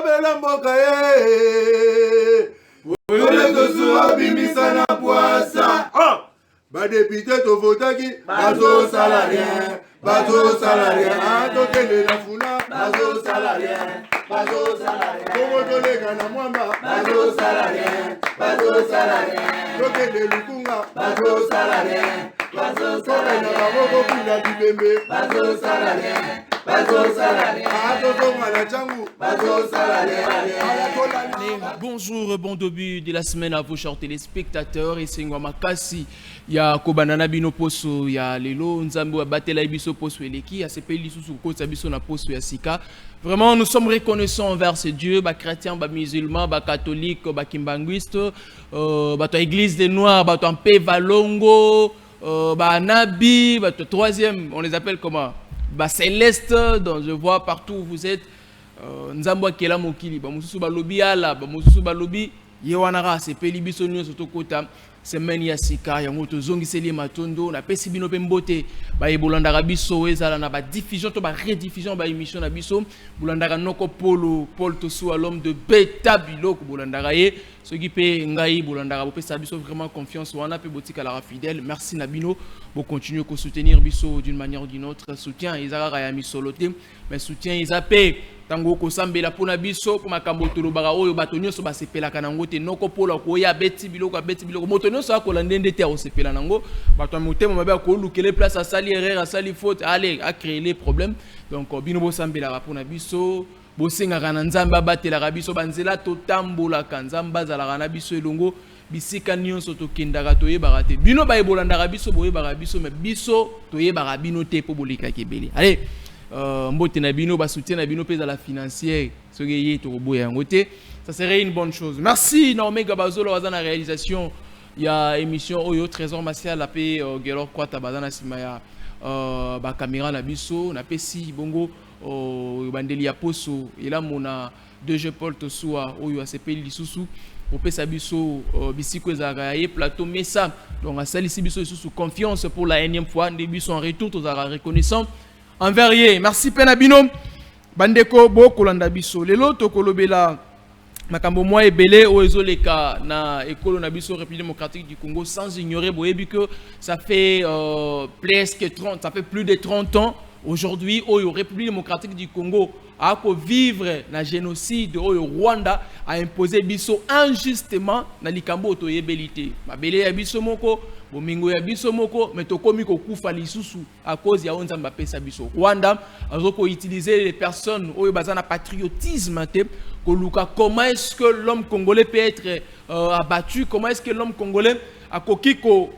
bela mboka ye. Ole kosua bimisa na poasa. Ba député to votaki, bazo salarien, bazo salarien. Tokende na funa, bazo salarien, bazo salarien. Kongo tolega na mwamba, bazo salarien, bazo salarien. Tokende lukunga, bazo salarien, bazo salarien. Tokende na moko pina dibembe, bazo salarien. Bonjour, bon début de la semaine à vous, chers téléspectateurs. Et c'est Ngwama Kasi. Il y a Kobanana Bino Poso, il y a Lelo Nzambo Batela Ibiso Poso Eleki, il y a CPI Sous Kota Biso na Poso Yasika. Vraiment, nous sommes reconnaissants envers ce Dieu, bah chrétiens, bah musulmans, bah catholiques, bah kimbanguistes, bah église des Noirs, bah Pé Valongo, bah Nabi, bah troisième, on les appelle comment? Bah céleste, donc je vois partout où vous êtes. Nzambo Kela Mokili, bah Mususu Balobi Ala, bah Mususu Balobi Yewanara, c'est Pélibiso Nyo Sotokota, semaine Yasika, Yangoto Zongi Seli Matondo, na Pesibino Pembote, bah Bolandara Biso, Ezala na ba diffusion, to ba rediffusion, ba émission na Biso, Bolandara Noko Polo, Paul Tosu, l'homme de Beta Biloko, Bolandara Ye, ceux qui paient Ngaï, Bolandara, Bopé Sabiso, vraiment confiance, Wana Pe Botika Lara fidèle, merci Nabino, pour continuer à soutenir Biso d'une manière ou d'une autre, soutien, Isara Rayami Solote, mais soutien, Isapé. Tango ko sambela pona biso ko makambo tolobaka oyo batonyo so basepela kanango te noko pola ko ya beti biloko motonyo so ko landende te o sepela nango bato motema mabe ko lukele place à sali erreur à sali faute allez à créer les problèmes donc bino bo sambela pona biso bo senga kana nzamba batela biso banzela to tambola kanzamba zala kana biso elongo bisika nyonso to kendaka to yebaka te bino ba ebolandaka biso bo yebaka biso mais biso to yebaka bino te po bolika kebele allez mbote na bino ba soutien na bino pesa la financière ce que to boya ngote ça serait une bonne chose. Merci Naomi Gabazolo à la réalisation. Il y a émission Oyo Trésor Martial la paix Gelor Kwata bazana simaya ba caméra na biso na pesi bongo bandeli ya poso et là mona de jeu Paul Tosua Oyo ACP lisusu opesa biso bisiko ezaka ye plateau mesa donc asalisi biso sous confiance pour la énième fois de biso en retour tous reconnaissant envers ye. Merci Penabino bandeko bo kolanda biso lelo to kolobela makambo moi ebele o ezoleka na ekolo na biso République démocratique du Congo sans ignorer boyebi que ça fait presque 30 ça fait plus de 30 ans aujourd'hui au République démocratique du Congo a ko vivre na génocide au Rwanda a imposé biso injustement na likambo to yebelité mabele ya biso moko bomingo ya biso moko mais tokomi ko kufa lisusu à cause ya onzamba pesa biso Rwanda azoko utiliser les personnes oyo bazana patriotisme te ko luka comment est-ce que l'homme congolais peut être abattu, comment est-ce que l'homme congolais a koki ko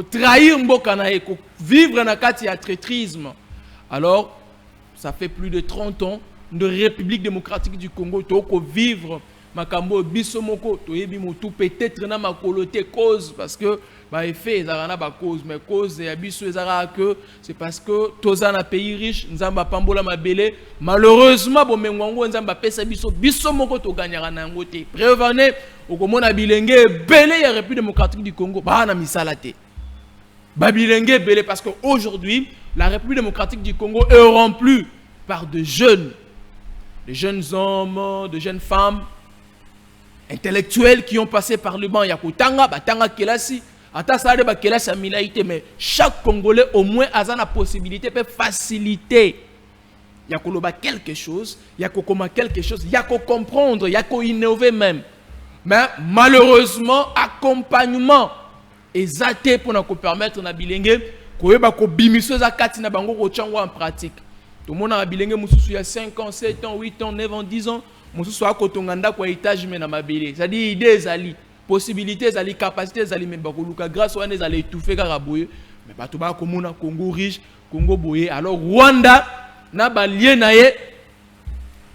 trahir mboka na e ko vivre na kati ya traîtrisme. Alors ça fait plus de 30 ans de République démocratique du Congo to ko vivre makambo biso moko to yebi motu peut-être na makolote cause parce que ba effet ezarana ba cause mais cause ya biso ezara que c'est parce que toza na pays riche nzamba pambola mabele malheureusement bo mengwango nzamba pesa biso moko to ganyaka na ngote prévenez okomona bilenge belé ya République démocratique du Congo ba na misala te ba bilenge belé parce que aujourd'hui la République démocratique du Congo est remplie par de jeunes hommes, de jeunes femmes intellectuels qui ont passé par le banc Yakutanga, Batanga Kelasi, Atasade Bakelasi Amilaïté, mais chaque Congolais au moins a la possibilité de faciliter. Yakoloba quelque chose, Yakokoma quelque chose, Yako comprendre, Yako innover même. Mais malheureusement, accompagnement est athée pour nous permettre na bilenge koyeba ko bimiso za kati na bango ko tchangwa en pratique. Tout le monde a bilenge mususu ya 5 ans, 7 ans, 8 ans, 9 ans, 10 ans. Mususu a kotonganda kwa étage mais na mabele. C'est-à-dire idées zali, possibilités zali, capacités zali mais bakoluka grâce à les aller étouffer karaboye. Mais bato ba komona Congo riche, Congo boye. Alors Rwanda na ba lien na ye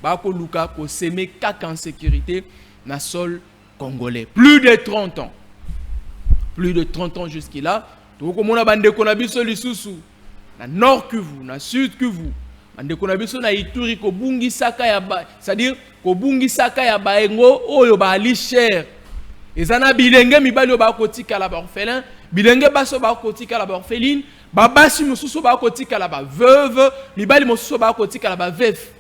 ba koluka ko semer kaka en sécurité na sol congolais. Plus de 30 ans. Plus de 30 ans jusqu'à tout comme on bande ko na biso lisusu na nord Kivu na sud Kivu bande ko na biso na Ituri ko bungi saka ya ba c'est-à-dire ko bungi saka ya baengo oyo ba ali cher ezana bilenge mibali ba kotika la ba orphelin bilenge baso ba kotika la ba orpheline babasi mususu ba kotika la ba veuve mibali mususu ba kotika la ba veuf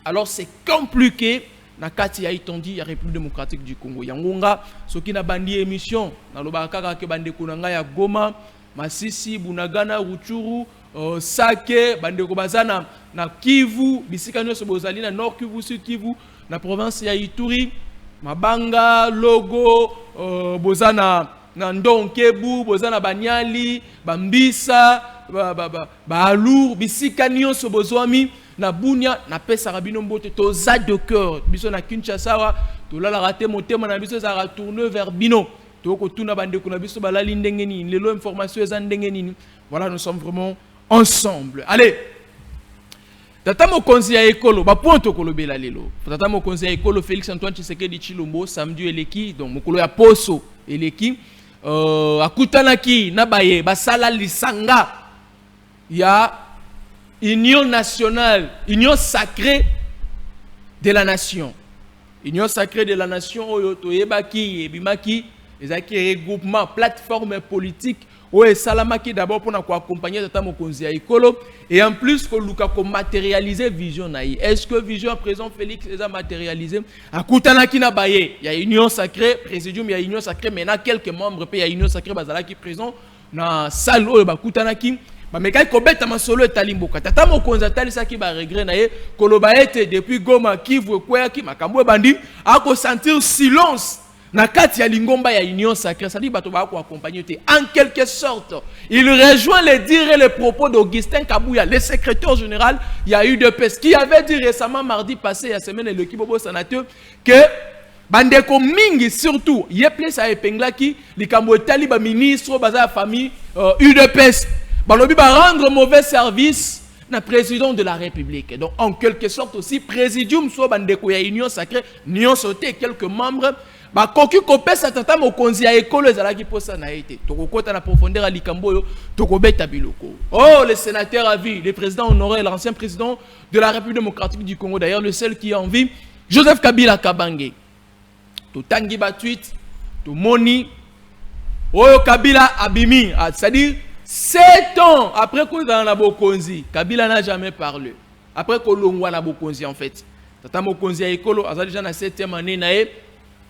alors c'est compliqué na kati ya itondi ya République démocratique du Congo. Yangonga soki na bandi émission na lobaka kaka ke bande kunanga ya Goma, Masisi, Bunagana, Ruchuru, Sake, bande ko bazana na Kivu, bisika nyonso bozali na Nord Kivu, Sud Kivu, na province ya Ituri, Mabanga, Logo, bozana na Ndonkebu, bozana Banyali, Bambisa, Balour, bisika nyonso bozwami na Bunia na pesa rabino mbote toza de cœur biso na Kinshasa to la raté motema na biso za retourner vers bino to ko tuna bande ko na biso balali ndenge nini lelo information eza ndenge nini. Voilà, nous sommes vraiment ensemble. Allez, tata mokonzi ya ekolo ba point to kolobela lelo tata mokonzi ya ekolo Félix Antoine Tshisekedi Tshilombo samedi eleki donc mokolo ya poso eleki akutanaki na baye basala lisanga ya Union nationale, union sacrée de la nation. Union sacrée de la nation, Oyoto Ebaki, Ebimaki, les regroupement, plateforme politique, Oye Salamaki d'abord pour accompagner Tata Mokonzi ya Ekolo, et en plus que Luka ko matérialiser vision naï. Est-ce que vision à présent Félix les a matérialisé? À Koutanaki na Baye, il y a union sacrée, présidium, il y a union sacrée, maintenant quelques membres, il y a union sacrée, Bazalaki présent, na salle Oye Koutanaki. Mais quand il y a un solo talimboka, tata mokonzi atalisaki ba regret na ye koloba ete depuis Goma Kivu Kweyaki makambo bandi ako sentir silence na kati ya lingomba ya union sacrée, ça dit bato ba ko accompagner en quelque sorte. Il rejoint les dires et les propos d'Augustin Kabouya, le secrétaire général, il y a eu de PES qui avait dit récemment mardi passé la semaine le Kibobo sénateur que bandeko mingi surtout yeplesa epenglaki likambo taliba ministre baza famille UDPS balobi ba rendre mauvais service na président de la République. Donc en quelque sorte aussi présidium so bandeko ya union sacrée union sauté quelques membres ba koki kopesa tata mokonzi ya ekolo ezalaki posa na été tokokota na profondeur à likambo yo tokobeta biloko. Oh le sénateur à vie, le président honoré, l'ancien président de la République démocratique du Congo, d'ailleurs le seul qui est en vie, Joseph Kabila Kabange. To tangi ba tweet, to moni oyo Kabila abimi, c'est-à-dire 7 ans après qu'on dans la Bokonzi, Kabila n'a jamais parlé. Après qu'on l'ongwa na Bokonzi en fait. Tata Mokonzi a ekolo, a déjà na 7e année nae,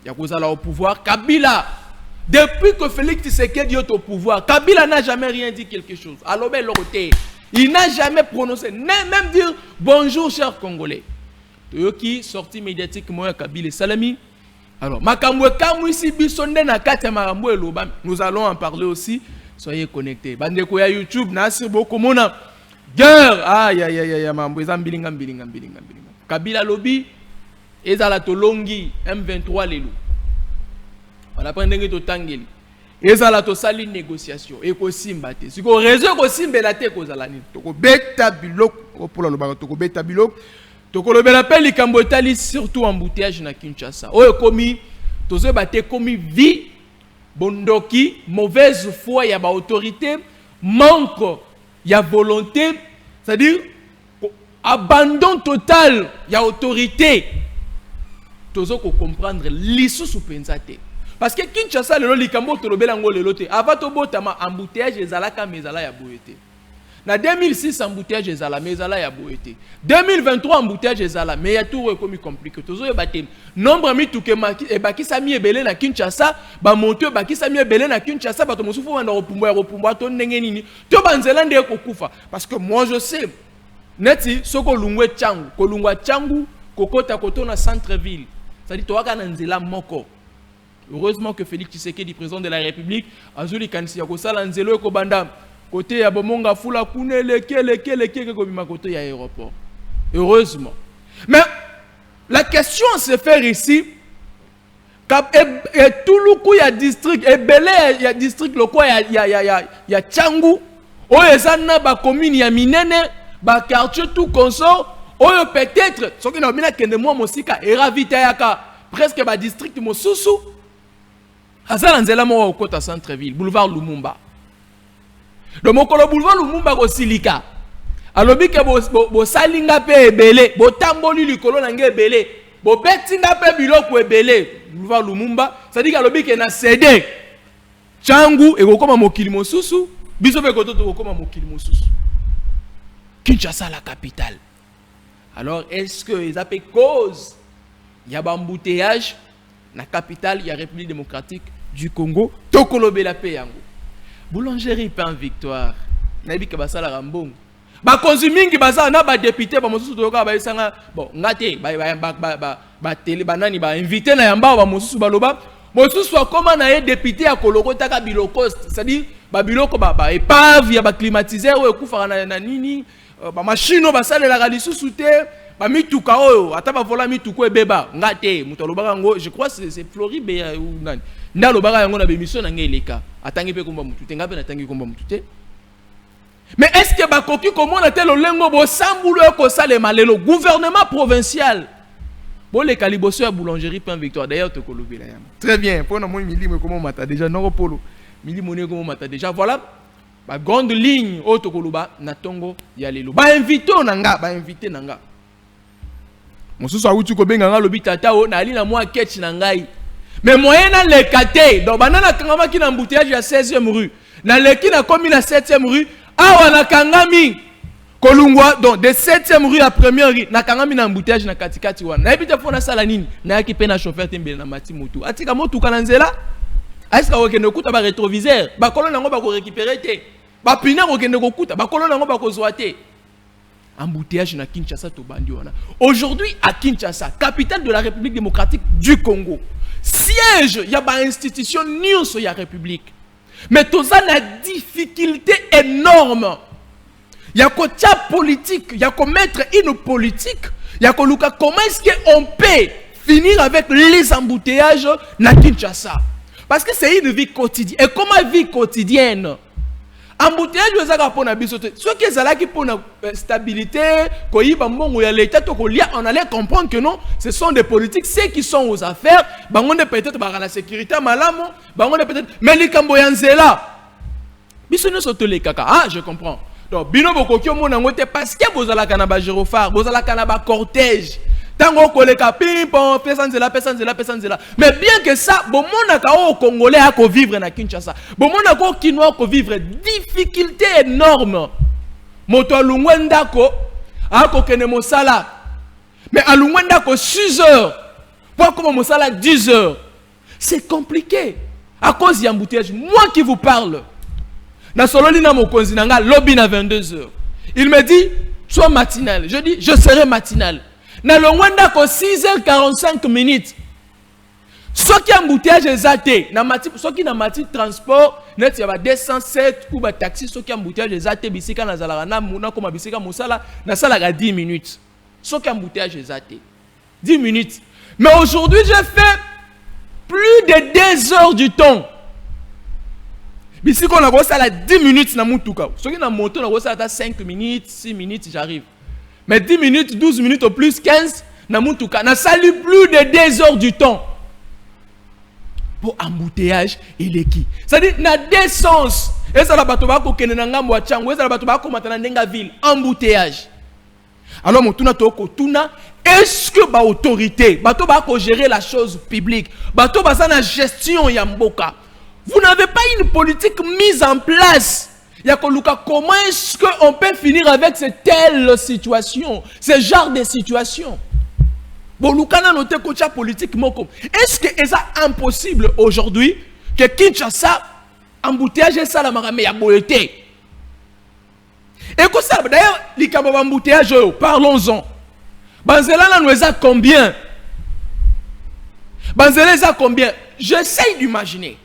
ya kozala au pouvoir. Kabila, depuis que Félix Tshisekedi est au pouvoir, Kabila n'a jamais rien dit quelque chose. Alors ben l'autre, il n'a jamais prononcé, même dire bonjour chers Congolais. Toyoki sorti médiatiquement à Kabila Salami. Alors, makamwe kamu ici bisonde na kati makamwe loba, nous allons en parler aussi. Soyez connectés. Bandeko ya YouTube, Nasir Boko Mona. Guerre. Aïe, aïe, aïe, aïe, mambo. Ezam bilingam. Kabila Lobby. Ezala Tolongi. M23 Lelo. On apprend d'engue to tangeli. Ezala to sali négociation. Eko simbate. Si ko réseau ko simbelate ko zalani. Toko beta bilok. Opola lobaka toko beta bilok. Toko lobela pe likambo etali surtout embouteillage na Kinshasa. Oyo komi. Tozo bate komi vie. Bondoki, mauvaise foi, il y a autorité, manque, il y a volonté, c'est-à-dire abandon total, il y a autorité. Tozo ko comprendre l'issue sous pensate. Parce que Kinshasa le likambo to lobelango le lote. Avant to botama embouteillage ezalaka mezala ya boyete. Na 2006 embouteillage ezala mezala ya boyete. 2023 embouteillage ezala mais ya tout comme compliqué. Tozo yebate nombre mi tuke maki e bakisa mi ebele na Kinshasa ba monte bakisa mi ebele na Kinshasa bato mosufu wanda repumba to ndenge nini to banzela nde kokufa parce que moi je sais neti soko lungwe changu kolungwa changu kokota kotona centre ville ça dit to waka na nzela moko. Heureusement que Félix Tshisekedi, président de la République, azuli kanisi ya kosala nzelo ko banda côté ya bomonga fula kune leke kobima côté ya aéroport. Heureusement. Mais la question se fait ici et tout le coup il y a district et belé il y a district le quoi il y a Tchangu oyo ezana ba commune ya minene ba quartier tout consort oyo peut-être soki na bina kende mo mosika eravita yaka presque ba district mosusu azala nzela mo okota centre ville boulevard Lumumba. Le mokolo boulevard Lumumba ko silika. Alobi ke bo salinga pe ebele, bo tamboli likolo na nge ebele, bo betinga pe biloko ebele. Boulevard Lumumba, ça dit alobi ke na cédé. Tchangu e kokoma mokili mosusu, biso pe kototo kokoma mokili mosusu. Kinshasa la capitale. Alors, est-ce que les appels cause, il y a un embouteillage dans la capitale, il y a la République démocratique du Congo, Tokolobe la paix yango. Boulangerie pain victoire. Nabi ka basala rambong. Ba konsumingi basala na ba député ba mosusu toyoka ba isanga bon ngate ba télé banani ba invité na yamba ba mosusu baloba mosusu akoma na ye député ya koloko taka biloko c'est-à-dire ba biloko ba épave ya ba climatiseur o ekufaka na nini ba machine ba salela lisusu te ba mituka oyo ata ba vola mituko ebeba ngate muto alobaka ngo je crois c'est Floride ou nani nda alobaka yango na bémission na ngeleka atangi pe komba mutu te ngape na tangi komba mutu te. Mais est-ce que bakoki komona te lolengo bo sambulo ko salema lelo gouvernement provincial bon les calibosso ya boulangerie pain victoire d'ailleurs te kolobela yam très bien pour na moi milimo comment mata déjà non polo milimo ne comment mata déjà voilà ba grande ligne auto koloba na tongo ya lelo ba invité nanga mosusu awuti ko benga nga lobi tata o na ali na moi ketch na ngai mais moyen na le kate donc banana kangama ki na embouteillage ya 16e rue na leki na komi na 7e rue awa na kangami kolungwa donc de 7e rue à 1e rue na kangami na embouteillage na katikati wana na ebite fona sala nini na yaki pe na chauffeur tembele na mati moto atika moto kana nzela aska okende kuta ba rétroviseur ba kolona ngo ba ko récupérer te ba pina okende ko kuta ba kolona ngo ba ko zwa te. Embouteillage na Kinshasa to bandi wana. Aujourd'hui à Kinshasa, capitale de la République démocratique du Congo, siège ya ba institution nyonso ya République. Mais toza na difficulté énorme. Ya ko tia politique, ya ko mettre une politique, ya ko luka comment est-ce qu'on peut finir avec les embouteillages na Kinshasa? Parce que c'est une vie quotidienne. Et comment vie quotidienne? Embouteillage ezaka pona biso te. Ce qui ezalaki pona stabilité, koyiba mbongo ya l'état to kolia, on allait comprendre que non, ce sont des politiques ceux qui sont aux affaires, bangonde peut-être ba la sécurité malamo, bangonde peut-être mais likambo ya nzela. Biso ne soto le kaka. Ah, je comprends. Donc bino bokoki omona ngote parce que bozalaka na ba gyrophare, bozalaka na ba cortège. Tango koleka pimpon, pesanzela. Mais bien que ça, bomona ka o Congolais a ko vivre na Kinshasa. Bomona ko Kinois ko vivre difficulté énorme. Moto alungwenda ko a ko kene mosala. Mais alungwenda ko 6 heures. Pour comme mosala 10 heures. C'est compliqué à cause y embouteillage. Moi qui vous parle. Na sololi na mokonzi nanga lobby na 22 heures. Il me dit sois matinal. Je dis je serai matinal. Na longwenda ko 6h45 minutes. Soki embouteillage ezate na mati soki na mati transport net ya ba 207 ou ba taxi soki embouteillage ezate bisika na zalaka na muna koma bisika mosala na sala ga 10 minutes. Soki embouteillage ezate 10 minutes. Mais aujourd'hui j'ai fait plus de 2 heures du temps. Bisika na ko sala 10 minutes na mutuka. Soki na moto na ko sala 5 minutes, 6 minutes j'arrive. Mais 10 minutes, 12 minutes au plus 15, na mutuka, na sali plus de 2 heures du temps. Pour embouteillage, il est qui? C'est-à-dire, na deux sens. Et ça la batoba ko kene na ngambo wa chango, et ça la batoba ko matana ndenga ville, embouteillage. Alors, motuna toko tuna, est-ce que ba autorité, batoba ko gérer la chose publique, batoba sa na gestion ya mboka. Vous n'avez pas une politique mise en place. Comment est-ce qu'on peut finir avec cette telle situation, ce genre de situation? Est-ce que c'est impossible aujourd'hui que Kinshasa embouteillage ça la marame ya boyeté? Et que ça d'ailleurs likabo embouteillage parlons-en. Banzela nous a combien? Banzela a combien? J'essaye d'imaginer.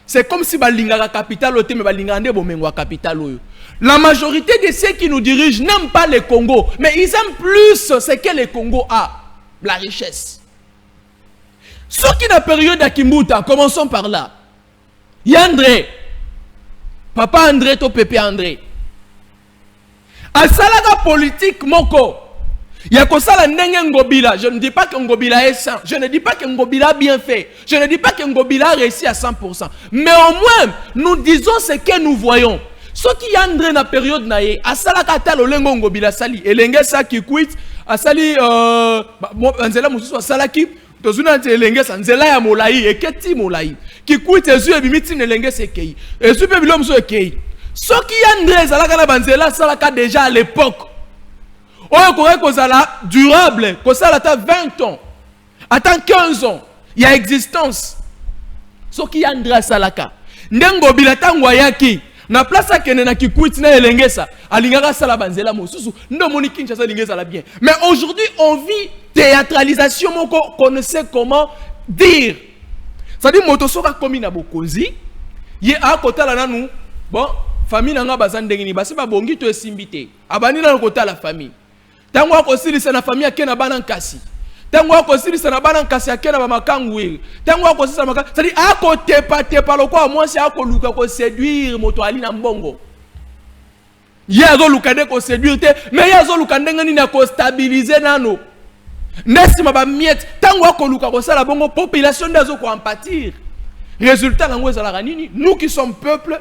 C'est comme si la capitale la majorité de ceux qui nous dirigent n'aiment pas le Congo, mais ils aiment plus ce que le Congo a, la richesse. Ce qui est la période d'Akimbuta, commençons par là. Yandré, papa André, to pépé André. A salaga politique moko. Je ne dis pas que Ngobila est sain. Je ne dis pas que Ngobila a bien fait. Je ne dis pas que Ngobila a réussi à 100%. Mais au moins, nous disons ce que nous voyons. Ce qui est André na période naïe, à Salakata l'olengo Ngobila sali. Et l'engé sa qui quitte, à sali, Anzela Moussou, à Salaki, tozuna l'engé sa, Nzela ya Molaï, et Keti Molaï. Qui quitte, et zu ebimiti l'engé se kei. Et zu bebilom so kei. Ce qui André Zalaka Banzela, Salaka déjà à l'époque. On pourrait que ça durable, que ça a 20 ans, attends 15 ans, il y a existence. Ce qui André Salaka. Ndengo Bilatan Wayaki, na place à Kenena qui quitte na Elengesa, à Lingara Salabanzela Mosusu, non Monique Kinshasa Lingesa la bien. Mais aujourd'hui, on vit théâtralisation, qu'on ne sait comment dire. C'est-à-dire, Motosoka comme na Bokozi, il y a à côté là, nous, bon, famille n'a pas besoin de gagner, parce que bongi to esimbité. Abani na côté la famille. Tango ko sili na famille akena banan kasi. Tango ko sili na banan kasi akena ba makangwe. Tango ko sili na makangwe. C'est-à-dire à côté pas le quoi moi c'est à ko luka ko séduire moto ali na mbongo. Yazo luka de ko séduire te, mais yazo luka ndengani na ko stabiliser nano. Nesi maba miette tango ko luka ko sala bongo population d'azo ko empathir. Résultat, nous qui sommes peuple,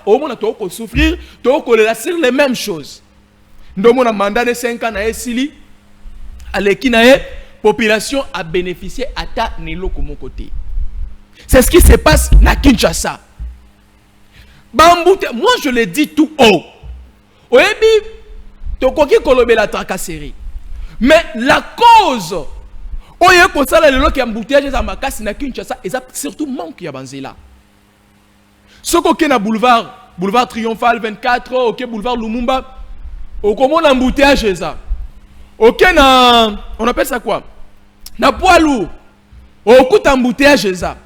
au moins nous souffrir, nous sur les mêmes choses. Nous avons mandat de 5 ans à Sili, à la population a bénéficié à ta nilo comme côté. C'est ce qui se passe à Kinshasa. Moi je le dis tout haut. Oebi, tokoki kolobe la tracasserie. Mais la cause. Oye ko sala lelo ki embouteillage za makasi na Kinshasa et ça surtout manque ya banzela. Soko ke na boulevard Triomphal 24, OK boulevard Lumumba, au comment embouteillage ça. OK na on appelle ça quoi? Na poids lourd. Au coup embouteillage ça.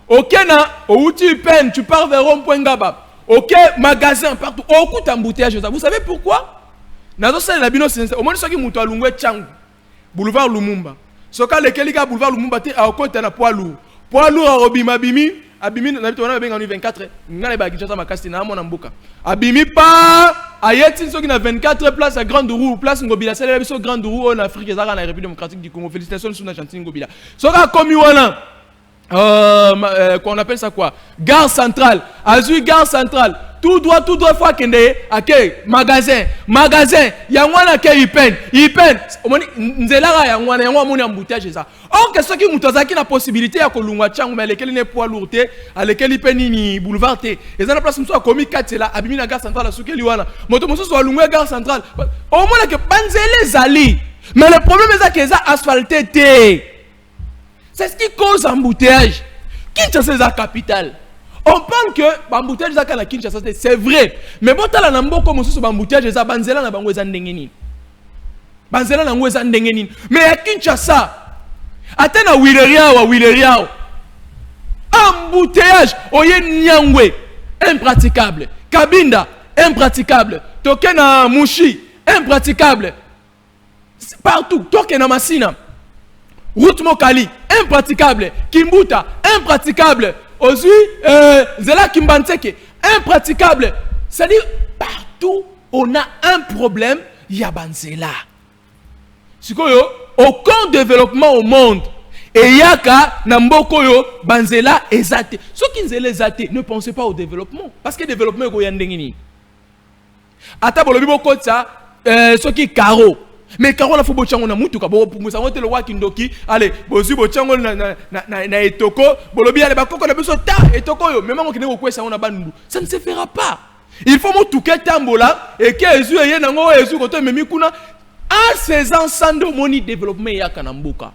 OK na au tu peine, tu pars vers Rond-Point Ngaba. OK magasin partout. Au coup embouteillage ça. Vous savez pourquoi? Nazo sala la bino sense. Au moins soki muto alungwe changu. Boulevard Lumumba. Soka lequel ka boulevard Lumumba te a côté na poids lourd a robima abimi na bitu wana benga 24 ngale ba Kinshasa makasi na mona mboka abimi pa ayeti soki na 24 place à Grande Roue place Ngobila c'est biso Grande Roue en Afrique ezaka na République démocratique du Congo. Félicitations sur Chantine Ngobila soka komi wana qu'on appelle ça quoi, gare centrale, Azui gare centrale, tout droit fois kende, ok, magasin, yangwana ke ipen, omoni nzela yangwana moni embouteillage ça. Or que ceux qui mutazaki na possibilité ya kolungwa changu mais lesquels ne poids lourd à lesquels ipeni ni boulevard te, et ça la place mso komi katela abimi na gare centrale sukeli wana, moto mso so lungwa gare centrale. Au moins que banzele zali, mais le problème est que ça asphalté te. C'est ce qui cause embouteillage. Kinshasa est la capitale. On parle que l'embouteillage est la Kinshasa, c'est vrai. Mais bon, tu as un comme si l'embouteillage est banzela na bango ezandengeni. Banzela na bango ezandengeni. Mais à Kinshasa, atena Willeria. Embouteillage, oye Nyangwe, impraticable. Kabinda, impraticable. Tokena Mushi, impraticable. Partout, Tokena Masina. Route Mokali, impraticable. Kimbuta, impraticable. Ozui, Zela Kimbanseke, impraticable. C'est-à-dire, partout, on a un problème, il y a Banzela. Aucun développement au monde. Et yaka, Nambokoyo, Banzela, ezate. Ceux qui nzela ezate, ne pensez pas au développement. Parce que le développement est goyandengini. Ata bolobibo kotsa, ceux qui karo. Mais quand on a fait bochango na mutuka bo pour ça monter le wa kindoki allez bozu bochango na etoko bolobi ale bakoko na biso ta etoko yo même ngokine ko kwesa on a bandu ça ne se fera pas. Il faut motuka tambola et que ezu ye nango ezu ko to memi kuna en 16 ans sans de moni développement ya kanambuka.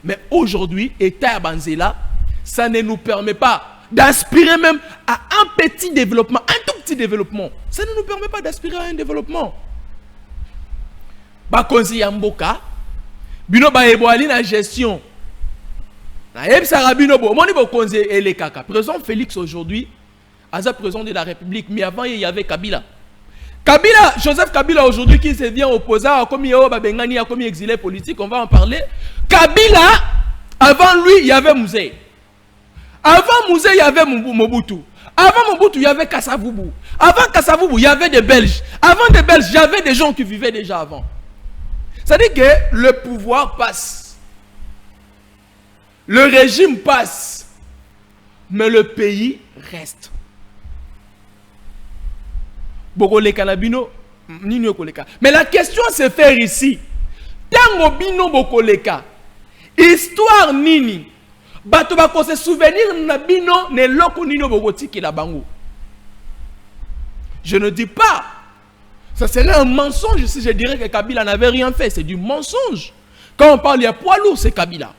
Mais aujourd'hui état banzela ça ne nous permet pas d'aspirer même à un petit développement, un tout petit développement. Ça ne nous permet pas d'aspirer à un développement. Bakonzi Yamboka, bino ba eboali na gestion. Na ebisa bino bo moni bokonzi elekaka. Président Félix aujourd'hui, Aza président de la République, mais avant il y avait Kabila. Joseph Kabila aujourd'hui qui se vient opposer à comme Yao Babengani a comme exilé politique, on va en parler. Kabila, avant lui il y avait Mouzé. Avant Mouzé il y avait Mobutu. Avant Mobutu il y avait Kassavubu. Avant Kassavubu il y avait des Belges. Avant des Belges il y avait des gens qui vivaient déjà avant. C'est-à-dire que le pouvoir passe. Le régime passe. Mais le pays reste. Mais la question se fait ici. Tango bino bokoleka. Histoire nini. Bato bako se souvenir na bino ne loko nino bokotiki la bango. Je ne dis pas. Ça serait un mensonge si je dirais que Kabila n'avait rien fait. C'est du mensonge. Quand on parle, il y a poids lourd, c'est Kabila.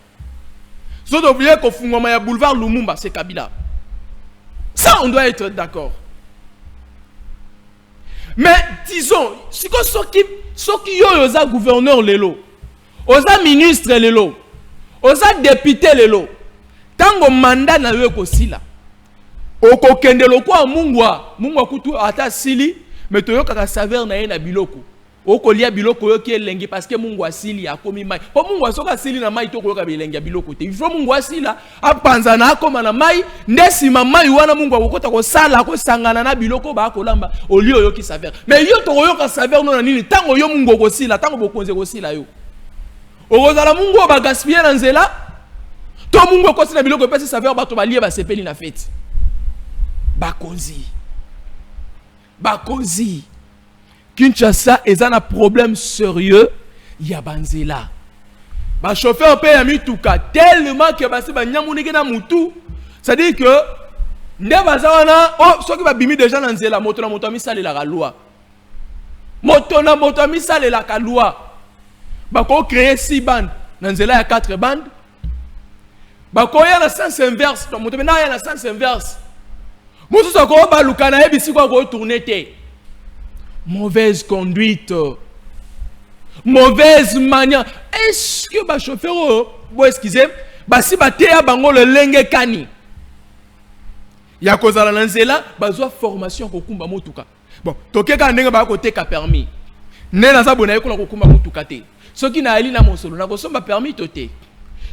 Si on oublie qu'au fond, il y a boulevard Lumumba, c'est Kabila. Ça, on doit être d'accord. Mais disons, si ceux qui ont gouverneur lelo, oza ministre lelo, oza député lelo, tango mandat na yo kosila, okokende lokwa mungwa kutu ata sili, mais toyo kaka saveur na ye na biloko. Okolia biloko yo ki elengi parce que mungwa sili akomi mai. Po mungwa soka sili na mai to koyoka bilengi biloko te. Il faut mungwa sila apanza na akoma na mai, ndesima mai wana mungwa kokota ko sala ko sangana na biloko ba kolamba olio yo ki saveur. Mais yo to koyoka saveur no na nini tango yo mungwa ko sila, tango bokonze ko sila yo. Okozala mungwa ba gaspiller na nzela. To mungwa ko sila biloko pesi saveur ba to balie ba sepeli na fête. Bakonzi. Kinshasa est un problème sérieux. Il y a banzela. Ba chauffeur paye mituka tellement que basi ba nyamunike na mutu. C'est-à-dire que nde bazawana oh soki ba bimi déjà na nzela moto na moto misale la loi. Moto na moto misale la loi. Ba ko créer 6 bandes, na nzela ya 4 bandes. Ba ko ya na sens inverse, moto na ya na sens inverse. Moto so ko ba lukana e bisi ko tourner te. Mauvaise conduite, mauvaise manière. Est-ce que le chauffeur, excusez, si bateya bango le lenge kani, il y a cause à la nzela, besoin formation ko kumba motuka. Bon, toke ka ndenge ba ko teka permis. Ne na sabona ko ko kumba motuka te. Soki na ali na mosolo na ko somba permis tote.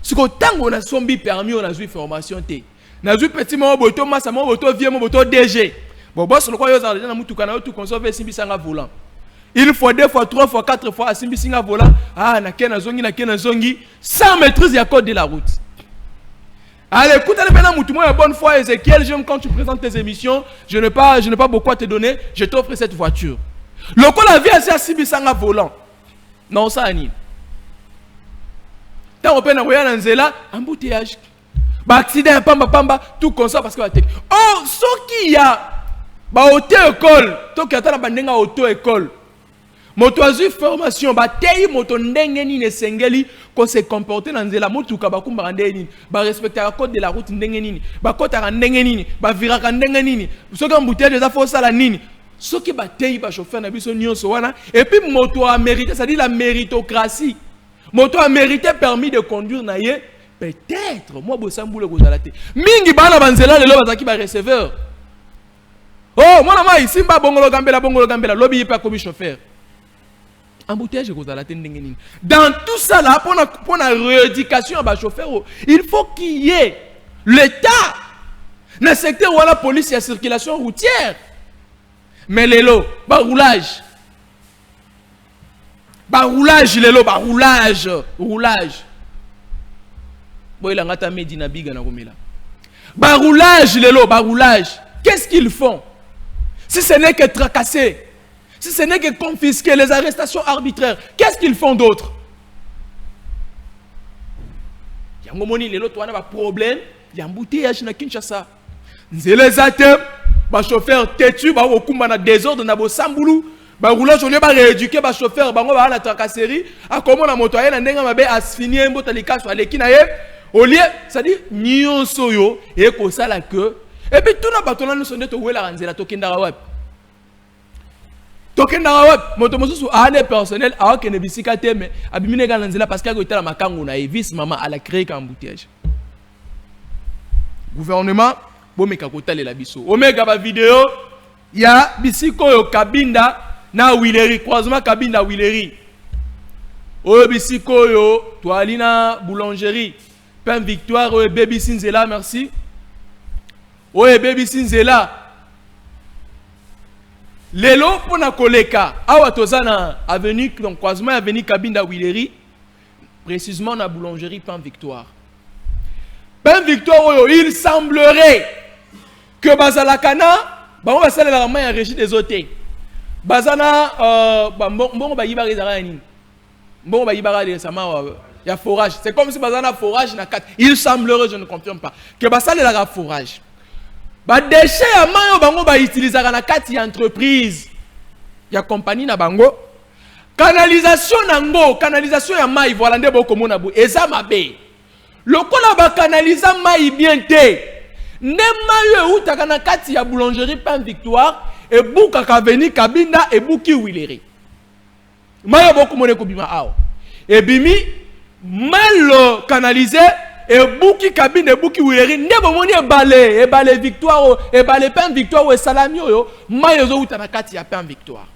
Siko tango na sombi permis on a joué formation te. Na joué petit mo boto masa mo boto vieux mo boto DG. Bon, boss, le quoi, il y a un moutou canal, tout conservé, Simbisanga volant. Il faut 2 fois, 3 fois, 4 fois, Simbisanga volant. Ah, na kena zongi, sans maîtrise, il y a code de la route. Allez, écoute, allez, moutou, moi, bonne fois, Ezekiel, j'aime quand tu présentes tes émissions, je n'ai pas beaucoup à te donner, je t'offre cette voiture. Le quoi, la vie, c'est à Simbisanga volant. Non, ça, Annie. Tant on peut envoyer un zéla, embouteillage. Bah, accident, pamba, tout comme ça, parce que, oh, ce qu'il y a, ba auto école to ki atana bandenga auto école moto azu formation ba tei moto ndenge nini esengeli ko se comporter na nzela motuka ba kumba ndenge nini ba respecter la code de la route ndenge nini ba kota ka ndenge nini ba viraka ndenge nini soki embouteillage za fo sala nini soki ba tei ba chauffeur na biso nyonso wana et puis moto a mérité, ça dit la méritocratie, moto a mérité permis de conduire na ye peut-être moi bosambule ko zala te mingi bana banzela lelo bazaki ba receveur. Oh, mon ami, ici, bongolo gambela, lobby pas comme chauffeur. Embouteillage, dans tout ça, là, pour la rééducation à chauffeur, il faut qu'il y ait l'État dans le secteur où la police et la circulation routière. Mais les lots, roulage. Roulage, les lots, roulage. Bon, il a un médina biga na romela. Roulage, les lots, roulage. Qu'est-ce qu'ils font? Si ce n'est que tracasser, si ce n'est que confisquer les arrestations arbitraires, qu'est-ce qu'ils font d'autre? Il y a un moment où il y a un problème, il y a un embouteillage à Kinshasa. Les athèmes, les chauffeurs têtus, les désordre, les samboulou, les roulage, on va rééduquer les chauffeurs, on va la tracasserie, à comment la moto, à finir, au lieu, c'est-à-dire, nous sommes et comme ça la queue. Et puis tout le monde nous sommes tous la ranzela tokenda web. Tokenda web, moto mosusu ane personnel a que ne bisika teme abimine ga ranzela parce qu'il y a makango na vice maman à la créer un embouteillage. Gouvernement bomeka kotale la biso. Omega ba vidéo ya bisiko yo kabinda na Wileri croisement kabinda Wileri. O bisiko yo toalina boulangerie pain victoire o baby Sinzela merci. Oye baby Sinzela lelo pona koleka awa tozana avenue donc croisement avenue Kabinda Wileri précisément na boulangerie Pain Victoire. Pain Victoire oyo il semblerait que bazalakana ba on va saler la main en régie des hôtels. Bazana bon ba yibara ezara nini. Bon ba yibara de sama il y a forage. C'est comme si bazana forage na 4. Il semblerait, je ne confirme pas, que basale la forage. ba déchet ya mayo bango ba utiliser na kati ya entreprise ya compagnie na bango canalisation nango canalisation ya mai voilà nde boko mona bu eza mabe lokola ba canaliser mai bien te nde mayo utaka na kati ya boulangerie Pain Victoire e buka ka veni kabinda e buki wileri mayo boko mona ko bima awo e bimi malo canaliser et bouki cabine et bouki wileri ne bomoni e balé Victoire e balé Pain Victoire et salami yo mayo zo uta na kati ya Pain Victoire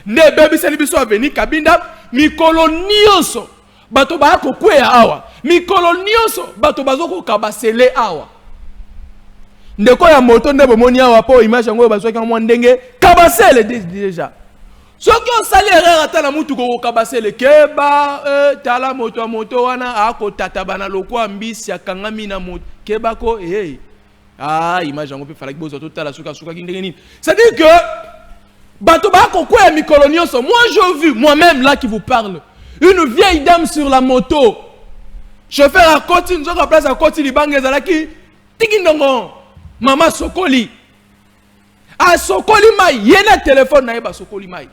ne bebi seli biso aveni kabinda mikolo nyonso bato ba ko kwea awa mikolo nyonso bato bazoko kabasele awa ndeko ya moto nde bomoni awa po image ngo bazwaki mwa ndenge kabasele déjà soki osali erreur ata na mutu ko kabasele keba tala moto wana ako tata bana lokwa mbisi akangami na moto keba ko image ngo pe fala kibozo to tala suka kindenge nini ça dit que bato ba ko kwa mikolo nyonso moi j'ai vu moi-même là qui vous parle une vieille dame sur la moto chauffeur à côté nous on place à côté libanga ezalaki tikindongo mama sokoli a sokoli mai yena téléphone na ba sokoli mai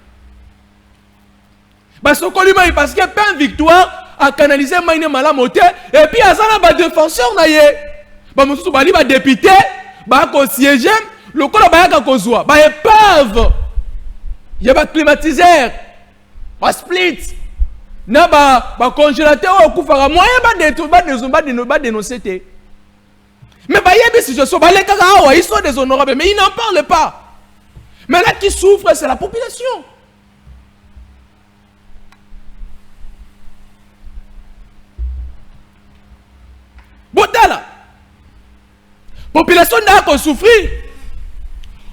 Basokoli mai parce que Pain Victoire a canalisé maine malamote et puis azana ba défenseur na ye ba mususu bali ba député ba ko siéger lokola ba yaka kozwa ba épave ya ba climatiseur ba split na ba congélateur o kufaka moyen ba dénoncer te mais ba yebi situation ba leka awa ils sont déshonorables mais ils n'en parlent pas mais là qui souffre c'est la population. Botala population n'a pas souffrir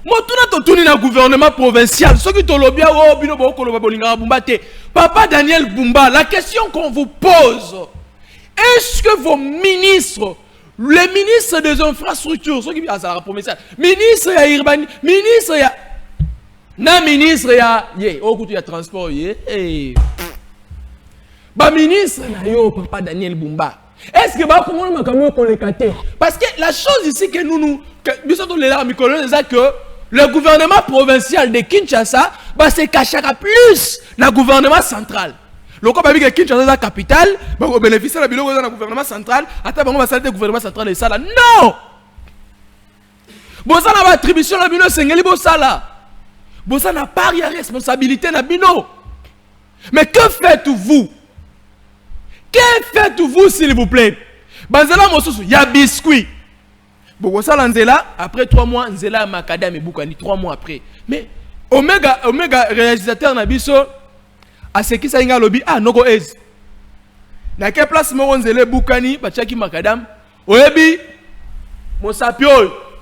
motuna to tuni na gouvernement provincial ceux qui to lobia o bino boko loba bolinga bumba te papa Daniel Bumba la question qu'on vous pose est-ce que vos ministres les ministres des infrastructures ceux qui ça provincial ministre ya urbanisme ministre ya na ministre ya au kutu ya transport ba ministre na yo papa Daniel Bumba. Est-ce que parce que la chose ici que que le gouvernement provincial de Kinshasa se cachera plus le gouvernement central. Le Kinshasa est la capitale, on bénéficie de le gouvernement central, le gouvernement central est ça. Non! Vous avez l'attribution de bino sengeli bosala. Vous n'avez pas de responsabilité na bino. Mais que faites-vous? Que faites-vous s'il vous plaît? Banzela mosusu ya biscuit. Bon ça lanzela après 3 mois nzela macadam et boukani 3 mois après. Mais Omega réalisateur na biso a ce qui ça inga lobby noko ez. Na quelle place mo nzele boukani ba chaki macadam oyebi mosapio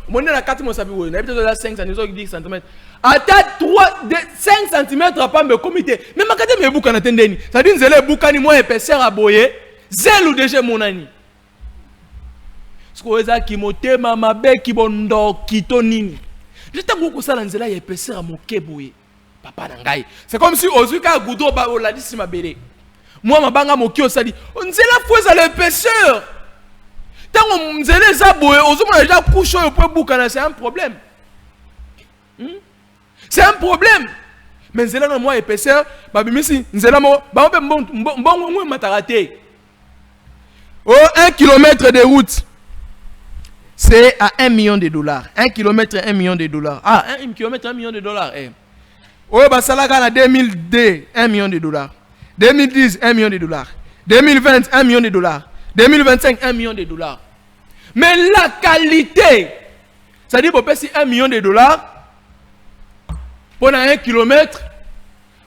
moni na 4 mosapio na peut-être 5 cm. Ata 5 cm pas me comité. Mais makate me buka na tendeni. Ça dit nzele bukani mo épaisseur à boyer, zelu déjà monani. Sko eza kimotema mabe kibondo kitonini. J'étais ngoko sala nzela ya épaisseur à moke boyer. Papa na ngai. C'est comme si ozuka gudo ba oladi si mabele. Moi mabanga moki osali. Nzela fois l'épaisseur. Tango nzela za boyer, ozumona déjà couche au point bukana, c'est un problème. C'est un problème. Mais nzela na moi épaisseur, babimisi nzela mo ba mbongo matarate. Oh 1 km de route. C'est à $1 million. 1 km, $1 million. Ah, 1 km, $1 million. Oh, bah, ça là, en 2002, $1 million. 2010, $1 million. 2020, $1 million. 2025, $1 million. Mais la qualité, ça dit, que si $1 million pour 1 km,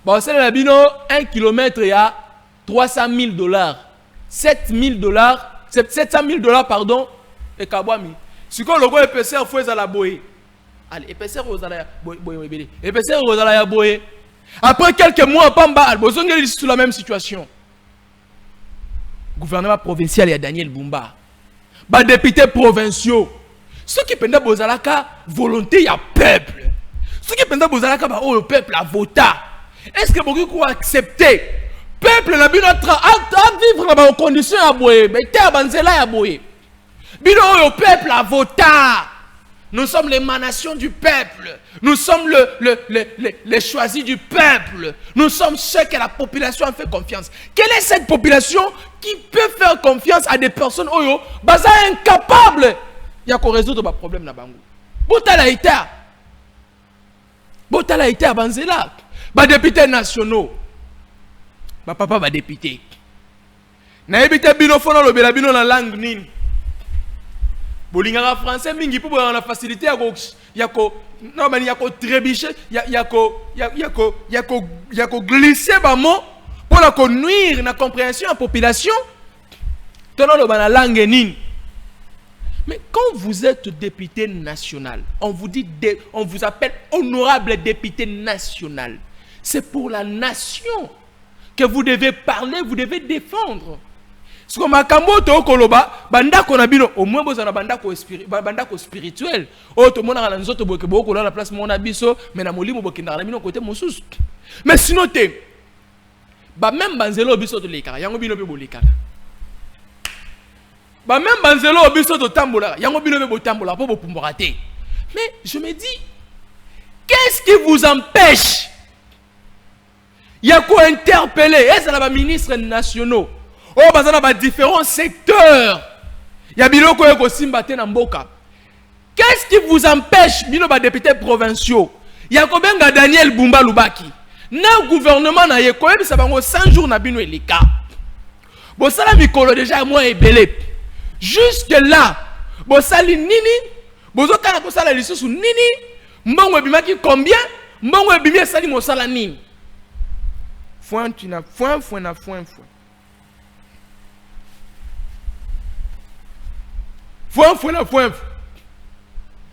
bon, c'est la bino, 1 km, il y a $300,000. $700,000, pardon, et Kabwami. Si on le voit épaisseur, il faut la boyer. Allez, épaisseur, vous allez boyer. Épaisseur, vous allez boyer. Après quelques mois, Pamba, vous êtes sur la même situation. Gouvernement provincial, il y a Daniel Bumba. Bah, députés provinciaux. Ceux qui pendant Bozalaka, volonté, il y a peuple. Ceux qui pendant Bozalaka, bah, le peuple a voté. Est-ce que vous pouvez accepter? Peuple n'a pas vivre dans des conditions à boyer. Mais t'es à Banzela à boyer. Bino le peuple a voté. Nous sommes l'émanation du peuple. Nous sommes les choisis du peuple. Nous sommes ceux que la population a fait confiance. Quelle est cette population qui peut faire confiance à des personnes incapables? Il y a qu'à résoudre le problème na bango. Botala ite à Banzela. Ba députés nationaux. Ba papa ba député. Na ebité bino fono lobela bino na langue nini. Bolingara français mingi pour la facilité yako trébicher yako glisser ba mot pour la nuire na compréhension à population. Tono lo ba na langue nini. Mais quand vous êtes député national, on vous appelle honorable député national. C'est pour la nation que vous devez parler, vous devez défendre. Ce que makambo to koloba bandako na bino au moins bozana bandako spirituel. O to mona na nzoto boke boko na place mona biso mais na molimo boke na bino côté mosusu. Mais sinon te ba même banzelo biso to lekara yango bino pe bolekara. Ba même banzelo biso to tambola yango bino pe botambola po bopumbora te. Mais je me dis qu'est-ce qui vous empêche yako interpeller est-ce la ministre nationaux? Oh, bazana ba différents secteurs. Ya biloko yeko simba te na mboka. Qu'est-ce qui vous empêche bino ba députés provinciaux? Yako benga Daniel Bumba Lubaki. Na gouvernement na yeko yebisa bango 100 jours na bino elika. Bo sala mikolo déjà moi ebele. Jusque là, bo sali nini? Bozo kana ko sala lisusu nini? Mbongo ebimaki combien? Mbongo ebimi sali mo sala nini? Foin.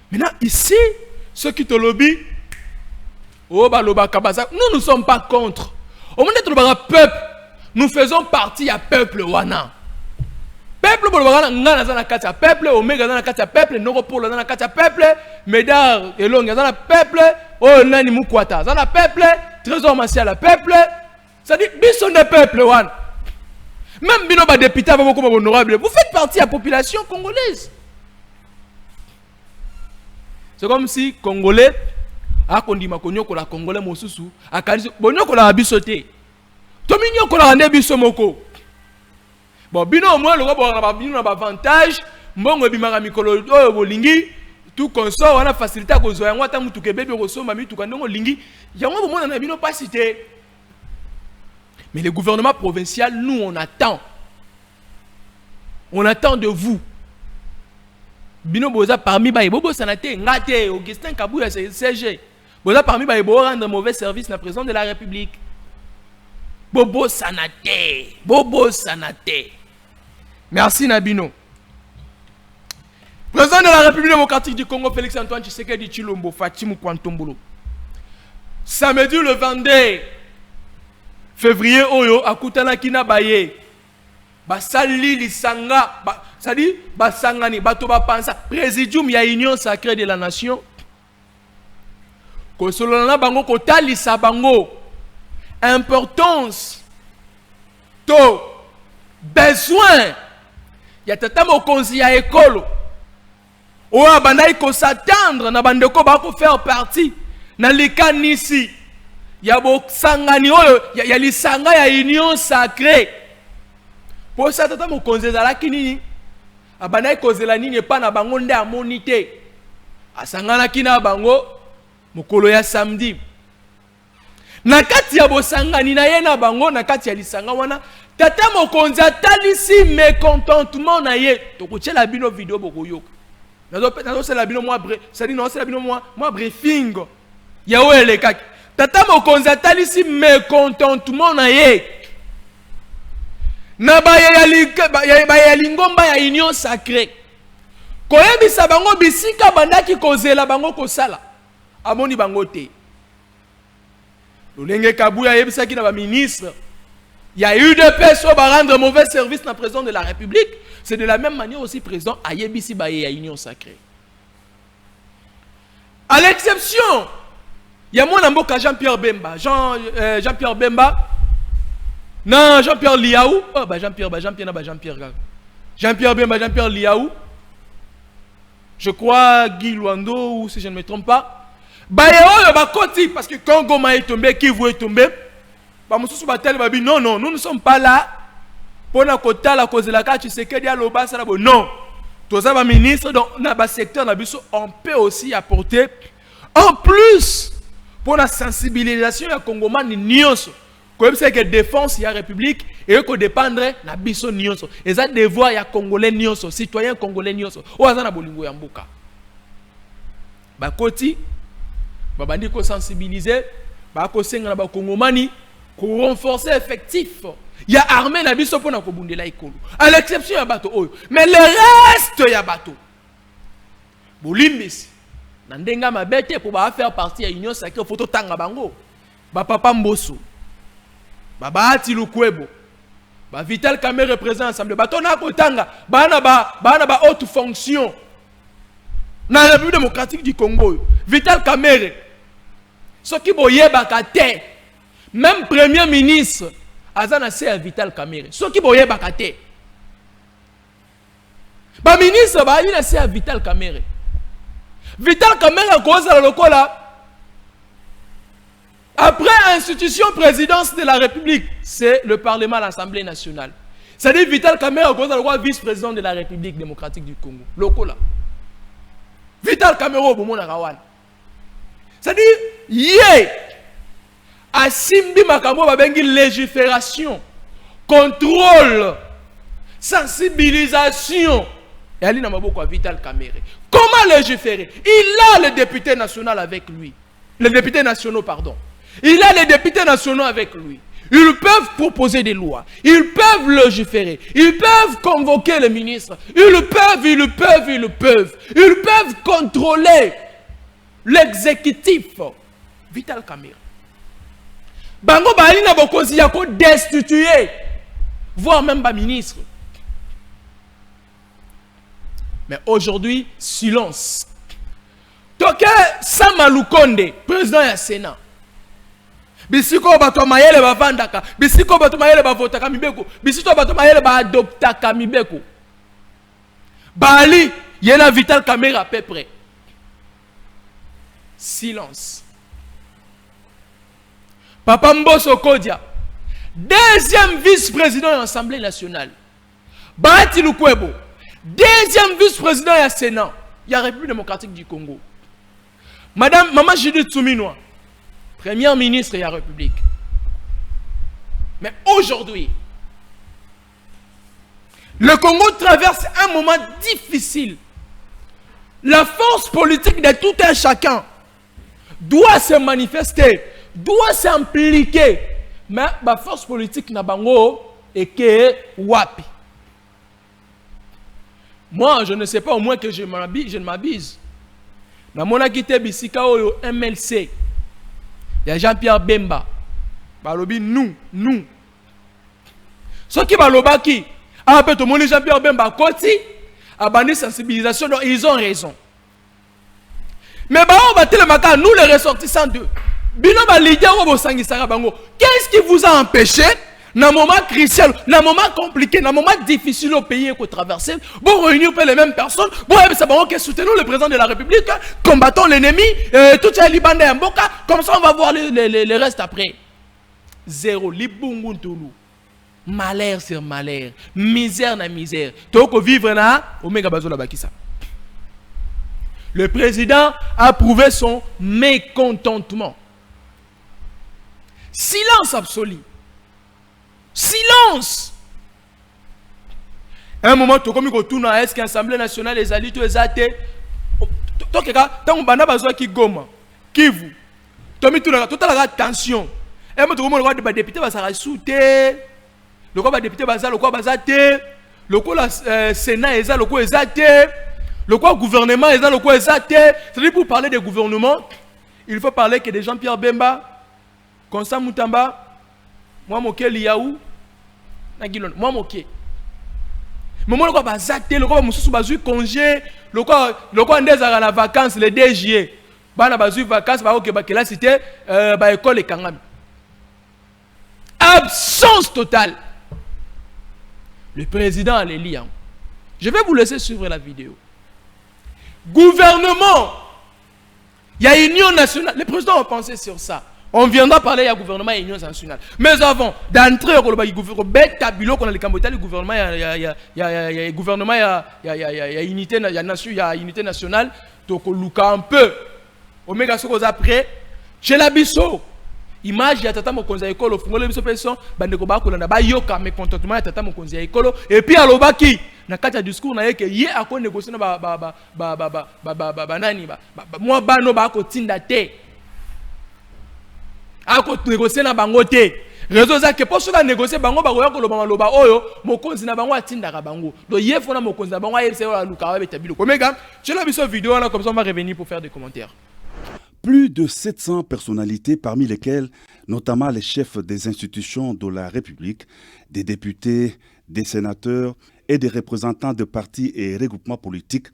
Maintenant, ici, ceux qui te lobby, nous ne sommes pas contre. Au moment où le peuple, nous faisons partie du peuple wana. Peuple, peuple, Omega, peuple, Noropolo, peuple, Médard, Elong, peuple, oh, Nani Mukwata, peuple, Trésor Martial, peuple, ça dit, bison de peuple wana. Même bino ba député va beaucoup honorable. Vous faites partie de la population congolaise. C'est comme si Congolais a kondima konyoko la Congolais mosusu a kanisi bonyoko la bisoté. Tomi nyoko la ande biso moko. Bon bino au moins le ba bino na avantage mbongo bimaka mikolo oyo bolingi tout consort wana facilité ko zo yango ta mutu kebebe ko somba mitu kandongo lingi yango bomona na bino pas cité. Mais le gouvernement provincial, nous, on attend. On attend de vous. Bino boza parmi baye bobo sanate ngate Augustin Kabouya CG. Boza parmi baye bo rendre mauvais service na président de la République. Bobo sanate. Merci Nabino. Président de la République démocratique du Congo Félix Antoine Tshisekedi Tshilombo Fatimou Kwantombolo. Samedi le 22 février oyo akutana kina baye basali lisanga c'est-à-dire basangani bato ba pensa présidium ya union sacrée de la nation ko solona bango ko talisa bango importance to besoin ya tata mokonzi ya ekolo o abandai ko s'attendre na bandeko ba ko faire partie na likanisi ya sangani oyo ya lisanga ya union sacrée. Pour ça tata mokonzi ezalaki nini? Abandai kozela nini epa na bango nde amoni te. Asanganaki na bango mokolo ya samedi. Na kati ya bosangani na ye na bango na kati ya lisanga wana tata mokonzi atalisi mécontentement na ye. Tokotiela bino video bokoyoka. Nazo sala bino moi c'est-à-dire non sala bino moi briefing. Ya oelekaki. Tata mokonzi atalisi mécontentement na ye. Na ya lingomba ya union sacrée. Koyebisa bango bisika bandaki kozela bango kosala. Amoni bango te. Lolenge Kabouya yebisaki na ba ministre. Il y a eu des personnes qui rendre mauvais service dans le président de la République. C'est de la même manière aussi président Ayebisi Baye ya union sacrée. À l'exception, il y a mon amboka Jean-Pierre Bemba. Jean-Pierre Bemba. Non, Jean-Pierre Liaou. Oh, Jean-Pierre Bemba, Jean-Pierre Liaou. je crois Guy Luando, ou si je ne me trompe pas, parce que quand Goma est tombé, Kivu est tombé, non, non, nous ne sommes pas là pour la cause de la carte, tu sais que non. Tous les ministres dans le secteur, on peut aussi apporter, en plus, pour la sensibilisation des Congolais, comme c'est que la défense, il y a la République, et que dépendre la biso nyonso. Et ça devoir il y a Congolais nyonso, citoyens Congolais nyonso. Ou azana bolingo ya mboka. Ba koti, ba bandi ko sensibiliser, ba ko senga ba Congomani, ko renforcer effectif. Il y a armée na biso pona ko bundela ikolo. À l'exception ya bato oyo. Mais le reste ya bato. Bolimbisi. Na ndenga mabete pour ba faire partie ya union sacrée photo tanga bango. Ba papa Mbosso. Babati Lukwebo. Ba Vital Kamerhe représente l'Assemblée. Ba tona kotanga. Ba haute fonction. Dans la République démocratique du Congo. Vital Kamerhe. Ce qui boye bakate. Même premier ministre. Azana c'est Vital Kamerhe. Ce qui boye bakate. Ba ministre ba ina c'est Vital Kamerhe. Vital Kamerhe cause la lokola. Après l'institution présidence de la République, c'est le Parlement, l'Assemblée nationale. C'est-à-dire Vital Kamerhe est le roi vice-président de la République démocratique du Congo. Lokola. Vital Kamerhe est le roi. C'est-à-dire, yé, à Simbi Makambo, il y a une légifération, contrôle, sensibilisation. Et il y a Vital Kamerhe. Comment légiférer? Il a le député national avec lui. Les députés nationaux, pardon. Il a les députés nationaux avec lui. Ils peuvent proposer des lois. Ils peuvent légiférer. Ils peuvent convoquer les ministres. Ils peuvent contrôler l'exécutif. Vital Kamerhe. Bango Balina Bokosi Yako destitué. Voire même pas ministre. Mais aujourd'hui, silence. Toke Samalukonde, président du Sénat. Bisiko bato mayele bavandaka, bisiko bato mayele bavotaka mibeko, bisiko bato mayele ba adoptaka mibeko. Bali, yena Vital Kamerhe à peu près. Silence. Papa Mbosso Kodia, deuxième vice-président de l'Assemblée nationale. Bahati Lukwebo, deuxième vice-président du Sénat, il y a la République démocratique du Congo. Maman Judith Suminwa, première ministre de la République. Mais aujourd'hui, le Congo traverse un moment difficile. La force politique de tout un chacun doit se manifester, doit s'impliquer. Mais la force politique n'a pas et que wapi. Moi, je ne sais pas, au moins que je ne m'abuse. Dans mon akité bisika oyo MLC, il y a Jean-Pierre Bemba. Balobi nous. Ce qui balobaki, après tout le monde Jean-Pierre Bemba koti, abandonné sensibilisation, donc ils ont raison. Mais nous les ressortissants d'eux, qu'est-ce qui vous a empêché dans un moment crucial, dans un moment compliqué, dans un moment difficile au pays que vous traversez, vous réunir les mêmes personnes, vous soutenons le président de la République, combattons l'ennemi, tout est Liban et Mboka, comme ça on va voir le reste après. Zéro, libunguntulu. Malheur sur malheur, misère na misère. Tant que vivre là, Omega Bazola Bakissa. Le président a prouvé son mécontentement. Silence absolu. Silence. Un moment, tu comme tu as est-ce qu'Assemblée nationale les alliés les athées. Tant que on bana bazwa ki goma, Kivu. Tomi tu as toute la attention. Un moment, tu comme le député va s'arrêter. Le quoi député baza, le quoi bazate. Le quoi Sénat eza, le quoi ezate. Le quoi gouvernement eza, le quoi ezate. C'est-à-dire pour parler des gouvernements, il faut parler que des Jean-Pierre Bemba, Constant Moutamba. Moi, moke liaou, moi, moke. Mais moi, le quoi bazate, le quoi moussou bazou congé, le quoi ndez à la vacances, le 2 juillet. Bana bazou vacances, bah ok, bah là c'était, bah école et kangam. Absence totale. Le président a les liens. Je vais vous laisser suivre la vidéo. gouvernement, il y a union nationale. Les présidents ont pensé sur ça. On viendra parler du gouvernement et union nationale. Mais avant d'entrer au gouvernement, le gouvernement, il y a gouvernement, il y a unité, il y a nation, il y a unité nationale. Donc on un peu. Omega ce après, chez la biso. Image ya tata mokonzi ya ekolo fungole biso peso bandeko ba kolanda ba yoka mécontentement ya tata mokonzi ya ekolo et puis alobaki na kati ya discours na yeke ye ako négocier na ba nani ba moi bano ba ko tinda te ako négocier na bango te réseau za ke poso na négocier bango ba ko loba loba oyo mokonzi na bango atinda ka bango do ye fona mokonzi na bango ayebise la luka wa betabilo komega je la biso vidéo là comme ça on va revenir pour faire des commentaires. Plus de 700 personnalités, parmi lesquelles notamment les chefs des institutions de la République, des députés, des sénateurs et des représentants de partis et regroupements politiques,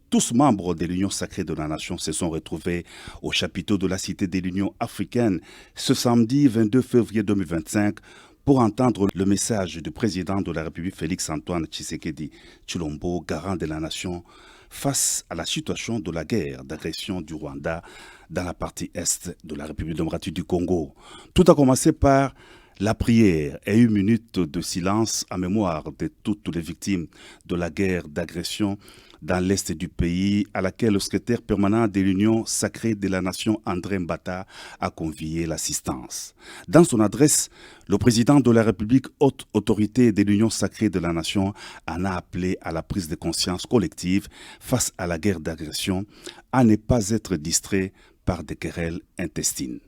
tous membres de l'Union sacrée de la Nation, se sont retrouvés au chapiteau de la Cité de l'Union africaine ce samedi 22 février 2025 pour entendre le message du président de la République Félix-Antoine Tshisekedi Tshilombo, garant de la Nation, face à la situation de la guerre d'agression du Rwanda dans la partie est de la République démocratique du Congo. Tout a commencé par la prière et une minute de silence en mémoire de toutes les victimes de la guerre d'agression dans l'est du pays, à laquelle le secrétaire permanent de l'Union sacrée de la Nation, André Mbata, a convié l'assistance. Dans son adresse, le président de la République, haute autorité de l'Union sacrée de la Nation, en a appelé à la prise de conscience collective face à la guerre d'agression, à ne pas être distrait par des querelles intestines.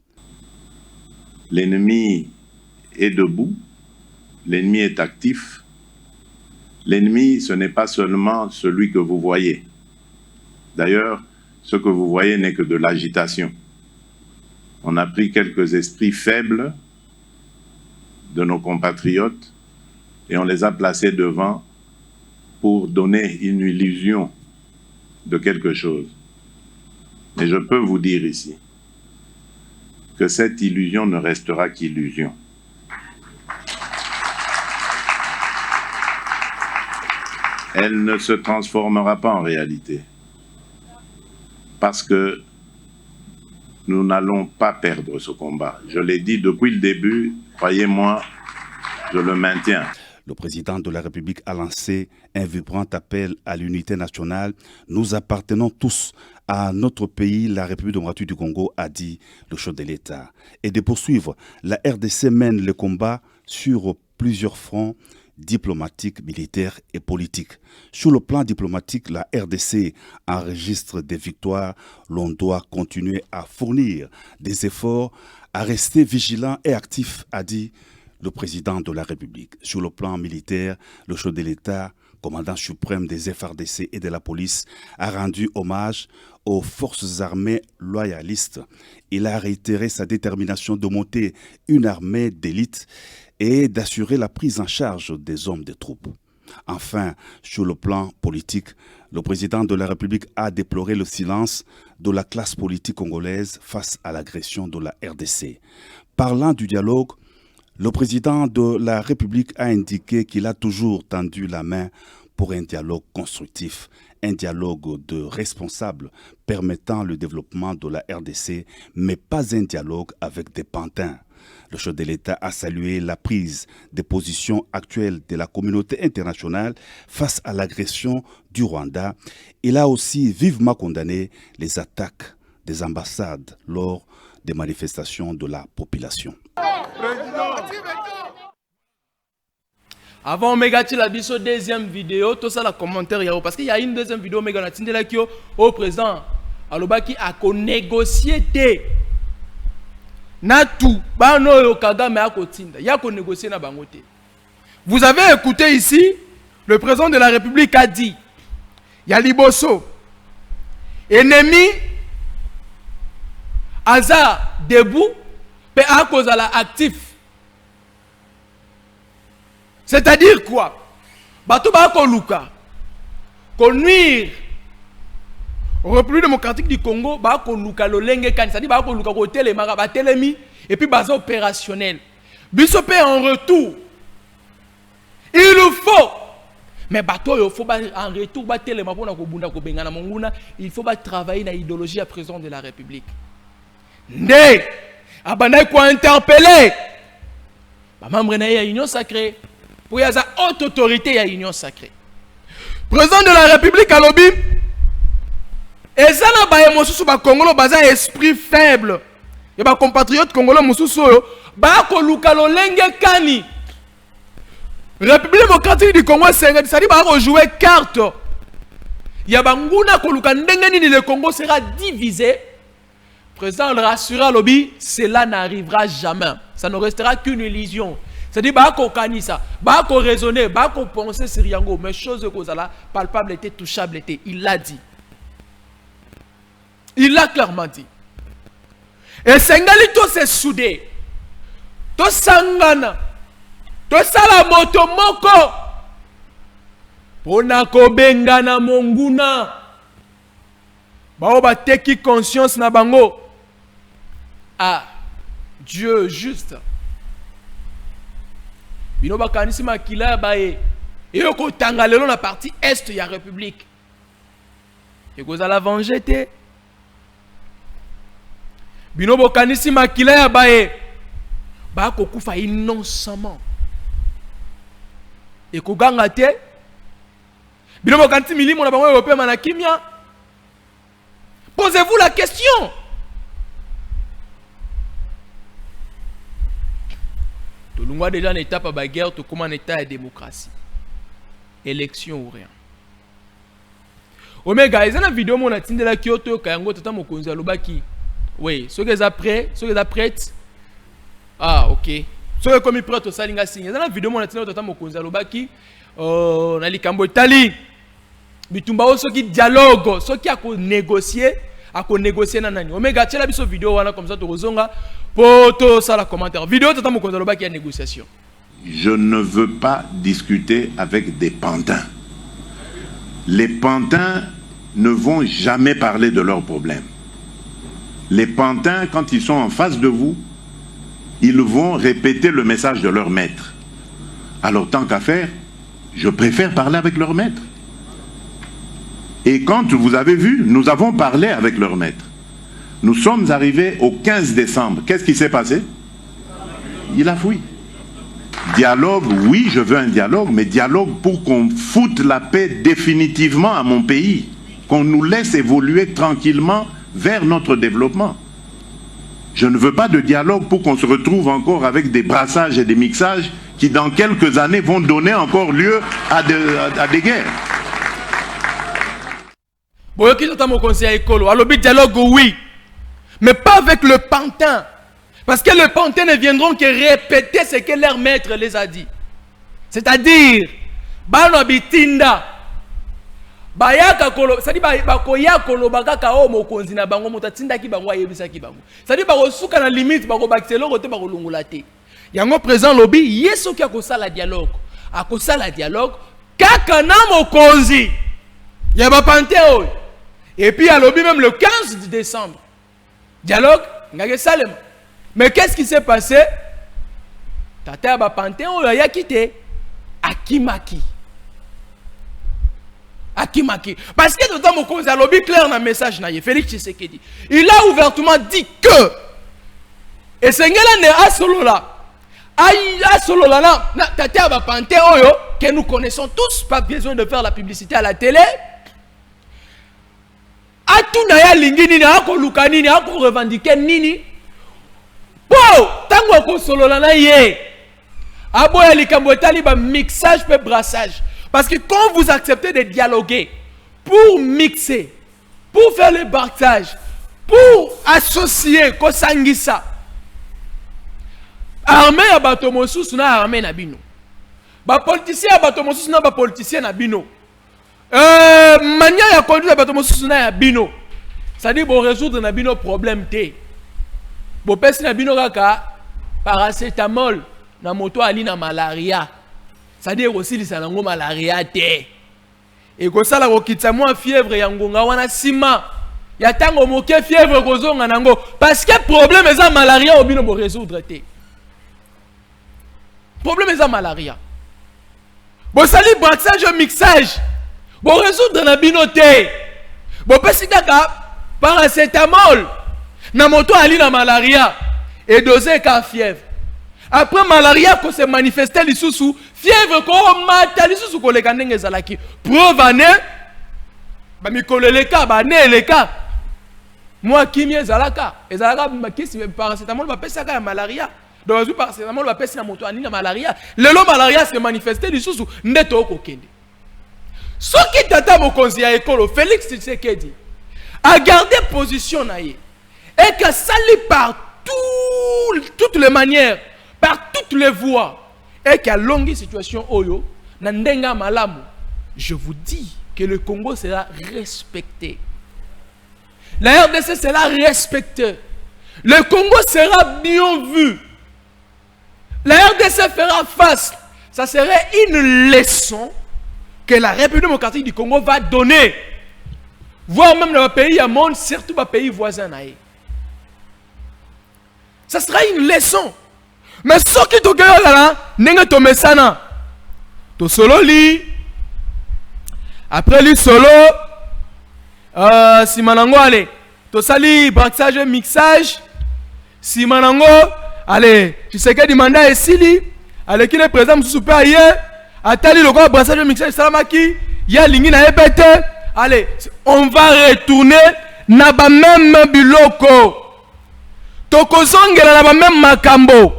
L'ennemi est debout, l'ennemi est actif. L'ennemi, ce n'est pas seulement celui que vous voyez. D'ailleurs, ce que vous voyez n'est que de l'agitation. On a pris quelques esprits faibles de nos compatriotes et on les a placés devant pour donner une illusion de quelque chose. Mais je peux vous dire ici que cette illusion ne restera qu'illusion. Elle ne se transformera pas en réalité. Parce que nous n'allons pas perdre ce combat. Je l'ai dit depuis le début, croyez-moi, je le maintiens. Le président de la République a lancé un vibrant appel à l'unité nationale. Nous appartenons tous à notre pays, la République démocratique du Congo, a dit le chef de l'État. Et de poursuivre, la RDC mène le combat sur plusieurs fronts diplomatiques, militaires et politiques. Sur le plan diplomatique, la RDC enregistre des victoires. L'on doit continuer à fournir des efforts, à rester vigilant et actif, a dit le président de la République. Sur le plan militaire, le chef de l'État, commandant suprême des FARDC et de la police, a rendu hommage aux forces armées loyalistes. Il a réitéré sa détermination de monter une armée d'élite et d'assurer la prise en charge des hommes des troupes. Enfin, sur le plan politique, le président de la République a déploré le silence de la classe politique congolaise face à l'agression de la RDC. Parlant du dialogue, le président de la République a indiqué qu'il a toujours tendu la main pour un dialogue constructif, un dialogue de responsables permettant le développement de la RDC, mais pas un dialogue avec des pantins. Le chef de l'État a salué la prise de position actuelle de la communauté internationale face à l'agression du Rwanda. Il a aussi vivement condamné les attaques des ambassades lors des manifestations de la population. Avant Omega la biso deuxième vidéo, tout ça la commentaire yao parce qu'il y a une deuxième vidéo Omega na tindela kio au président alobaki a ko négocier té na tout bano yo Kagame a ko tinda ya ko négocier na bango té. Vous avez écouté ici le président de la République a dit ya liboso ennemi aza debout pe a cause la actif. C'est-à-dire quoi? Bato ba ko luka ko nuire au République démocratique du Congo ba ko luka lo lenge kan, c'est-à-dire ba ko luka ko telemaka ba telemi et puis basa opérationnel. Biso pe en retour. Il nous faut Mais bateau, il faut en retour battre les mapona ko bunda ko bengana monguna, il faut travailler dans l'idéologie à président de la République. Ndé abanda ko interpeller. Ba membre na ya union sacrée. Pour y a haute autorité ya union sacrée. Président de la République à lobby. Et ça na ba emosusu ba Congolo baza esprit faible. Et ba compatriotes congolais mosusu ba ko luka lolenge kani. République démocratique du Congo, c'est-à-dire qu'on jouer carte. Il y a banguna koluka ndengeni le Congo sera divisé. Président le rassura lobby, cela n'arrivera jamais. Ça ne restera qu'une illusion. C'est-à-dire qu'on kanisa, qu'on raisonner, qu'on penser sur yango, mais chose que là palpable était, touchable était. Il l'a dit. Il l'a clairement dit. Et Sengali to se soudé. To sangana. To sala moto moko pona ko bengana monguna bao bateki conscience na bango. Ah, Dieu juste bino bakanisi makila bae et ko tanga lelo na partie est ya république et ko za la venger te bino bakanisi makila bae ba ko kufa innocemment. Et koganga te bino bokanti milimo na bango européen na kimia. Posez-vous la question. Tout le monde déjà en étape à la guerre, tout comme en état de démocratie. Élection ou rien. Omega, il y a une vidéo mon atteint de la Kyoto kayango tata mokonzi alobaki. Oui, ceux qui sont prêts, ah OK. Soki comme prêt au salinga signe. Dans la vidéo mon atino tata mokonzi alobaki na likambo itali. Bitumba oso ki dialogue, soki ako négocier na nani. Omega tshela biso vidéo wana comme ça to kozonga poto sala commentaire. Vidéo tata mokonzi alobaki ya négociation. Je ne veux pas discuter avec des pantins. Les pantins ne vont jamais parler de leurs problèmes. Les pantins, quand ils sont en face de vous, ils vont répéter le message de leur maître. Alors, tant qu'à faire, je préfère parler avec leur maître. Et quand vous avez vu, nous avons parlé avec leur maître. Nous sommes arrivés au 15 décembre. Qu'est-ce qui s'est passé? Il a fui. Dialogue, oui, je veux un dialogue, mais dialogue pour qu'on foute la paix définitivement à mon pays. Qu'on nous laisse évoluer tranquillement vers notre développement. Je ne veux pas de dialogue pour qu'on se retrouve encore avec des brassages et des mixages qui dans quelques années vont donner encore lieu à des guerres. Bon, qui est mon conseil écolo? Alors, dialogue, oui, mais pas avec le pantin. Parce que les pantins ne viendront que répéter ce que leur maître les a dit. C'est-à-dire, bano bitinda. Bayaka kolo, c'est-à-dire bakoya kolo bakaka o mokonzi na bango mutatinda ki bango ayebisa ki bango. C'est-à-dire bakosuka na limite bako bakiselo kote bako lungula te. Yango présent lobby yeso ki akosala dialogue. Akosala dialogue kaka na mokonzi. Ya ba panteo. Et puis à lobby même le 15 décembre. Dialogue ngake salem. Mais qu'est-ce qui s'est passé? Tata ba panteo ya quitté Akimaki. Akimaki. Parce que dans mon cause, il lobby clair dans le message, Félix Tshisekedi. Il a ouvertement dit que, et c'est un solo là, que nous connaissons tous, pas besoin de faire la publicité à la télé. Atunaya lingini, ako lukanini, ako revendiquer nini. Wow, tango ako solo là na ye. Aboya likambo etali ba mixage pe brassage. Parce que quand vous acceptez de dialoguer, pour mixer, pour faire le partage, pour associer, kosangisa, armée à batomosus na armée na bino. Ba politicien à batomosus na ba politicien na bino. Mania ya conduire à batomosus na bino. Ça dit bon résoudre na bino problème té. Bo pesi na bino kaka paracétamol na moto ali na malaria. C'est-à-dire aussi les salangos malaria te. Et que ça la rokitsa moi fièvre ya ngonga wana sima. Ya tango moke fièvre kozonga nango parce que problème est malaria obino bo résoudre te. Problème est malaria. Bon sali braxage mixage. Bon résoudre na binoté. Bon pesi kaka paracétamol. Na moto ali na malaria et dosé ka fièvre. Après malaria ko se manifester lisusu, fièvre ko mata lisusu ko leka ndenge ezalaki. Preuve ane ba mikolo leka ba ne leka. Moi kimi ezalaka makisi paracétamol ba pesa ka malaria. Donc je paracétamol ba pesa na moto ali na malaria. Lelo malaria se manifester lisusu ndeto ko kende. Soki tata mokonzi ya ekolo Félix Tshisekedi a gardé position na ye et que sali par toutes les manières, par toutes les voies, et qu'il y a longue situation oyo, nandenga malamu, je vous dis que le Congo sera respecté. La RDC sera respectée. Le Congo sera bien vu. La RDC fera face. Ça serait une leçon que la République démocratique du Congo va donner. Voire même dans le pays du monde, surtout dans les pays voisins. Ça sera une leçon. Mais ce qui te gagne là, n'est-ce pas mesana. To solo li. Après li solo, si manango allez, to sali braxage mixage. Si manango allez, tu sais que demanda esili, allez qui est présent sous super hier, atali le quoi braxage mixage salamaki, ya lingi na ebete. Allez, on va retourner na ba même biloko. Tokozongela na ba même makambo.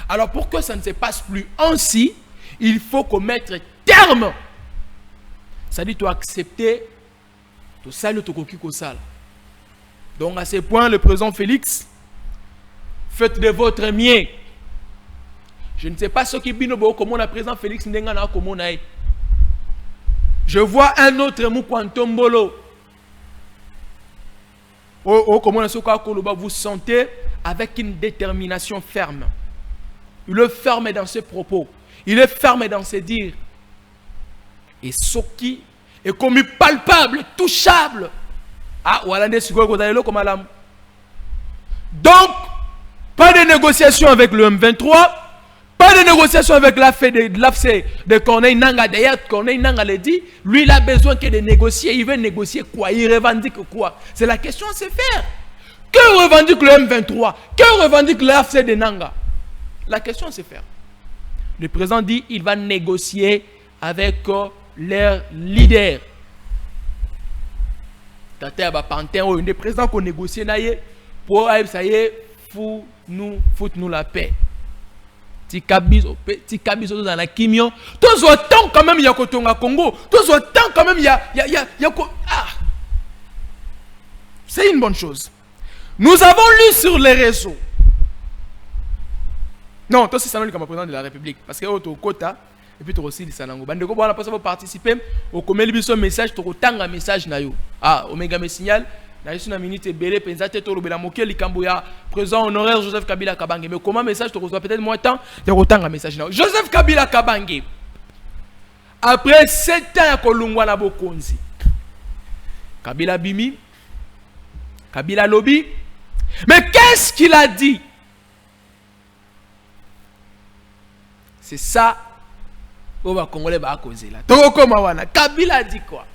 Alors pour que ça ne se passe plus ainsi, il faut qu'on mette terme. Ça dit, tu accepter, tu saluer ton coquille au sale. Donc à ce point, le président Félix, faites de votre mieux. Je ne sais pas ce qui binobo comment le président Félix n'engana comment nae. Je vois un autre mou Quantombolo. Comment vous sentez avec une détermination ferme. Il est ferme dans ses propos. Il est ferme dans ses dires. Et ce qui est comme palpable, touchable. Ah, voilà des sujets comme alam. Donc, pas de négociation avec le M23. Pas de négociation avec l'AFC de Corneille Nanga. D'ailleurs, Corneille Nanga l'a dit, lui, il a besoin que de négocier. Il veut négocier quoi? Il revendique quoi? C'est la question à se faire. Que revendique le M23? Que revendique l'AFC de Nanga? La question à se faire. Le président dit il va négocier avec leurs leaders. Tata ba pantin ou un des présidents qu'on négocie pour ça y est, fout-nous la paix. Tikabiso dans la kimio. Tous autant quand même il y a Kotonga Congo. Tous autant quand même il y a ah. C'est une bonne chose. Nous avons lu sur les réseaux. Non, toi c'est ça comme président de la République parce que au quota et puis tu aussi Sanango. Bande ko bana pour participer au comité biso message to tanga message na yo. Ah, Omega me signal na yesu na minute belé penza te to lobela moké likambo ya président honoraire Joseph Kabila Kabange. Mais comment message to reçoit peut-être moins temps de tanga message na yo. Joseph Kabila Kabange. Après 7 ans ya kolungwa na bokonzi. Kabila bimi. Kabila lobby. Mais qu'est-ce qu'il a dit? C'est ça. On va Congolais va causer là. Kabila a dit quoi?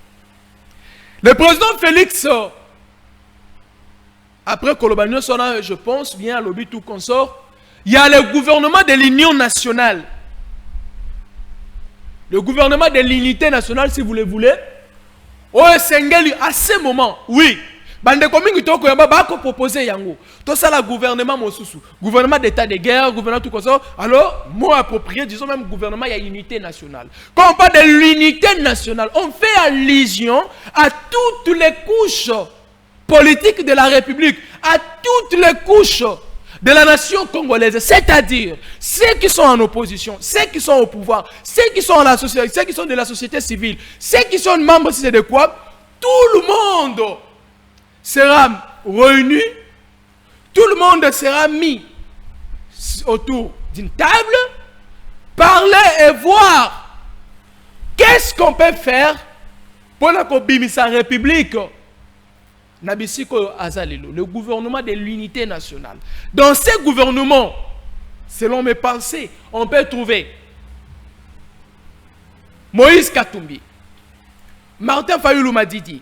Le président Félix, après Kolobagno Sona, je pense, vient à lobby tout consort. Il y a le gouvernement de l'Union nationale. Le gouvernement de l'unité nationale, si vous le voulez. Oh, Sengeli, à ce moment, oui. Bande komingi toko yamba bako proposer yango. Tout ça le gouvernement mosusu. Gouvernement d'état de guerre, gouvernement tout comme ça. Alors, mot approprié, disons même gouvernement, il y a unité nationale. Quand on parle de l'unité nationale, on fait allusion à toutes les couches politiques de la République, à toutes les couches de la nation congolaise, c'est-à-dire ceux qui sont en opposition, ceux qui sont au pouvoir, ceux qui sont en la société, ceux qui sont de la société civile, ceux qui sont membres de quoi, tout le monde sera réuni, tout le monde sera mis autour d'une table, parler et voir qu'est-ce qu'on peut faire pour la sa République. Le gouvernement de l'unité nationale. Dans ce gouvernement, selon mes pensées, on peut trouver Moïse Katumbi, Martin Fayulu Madidi,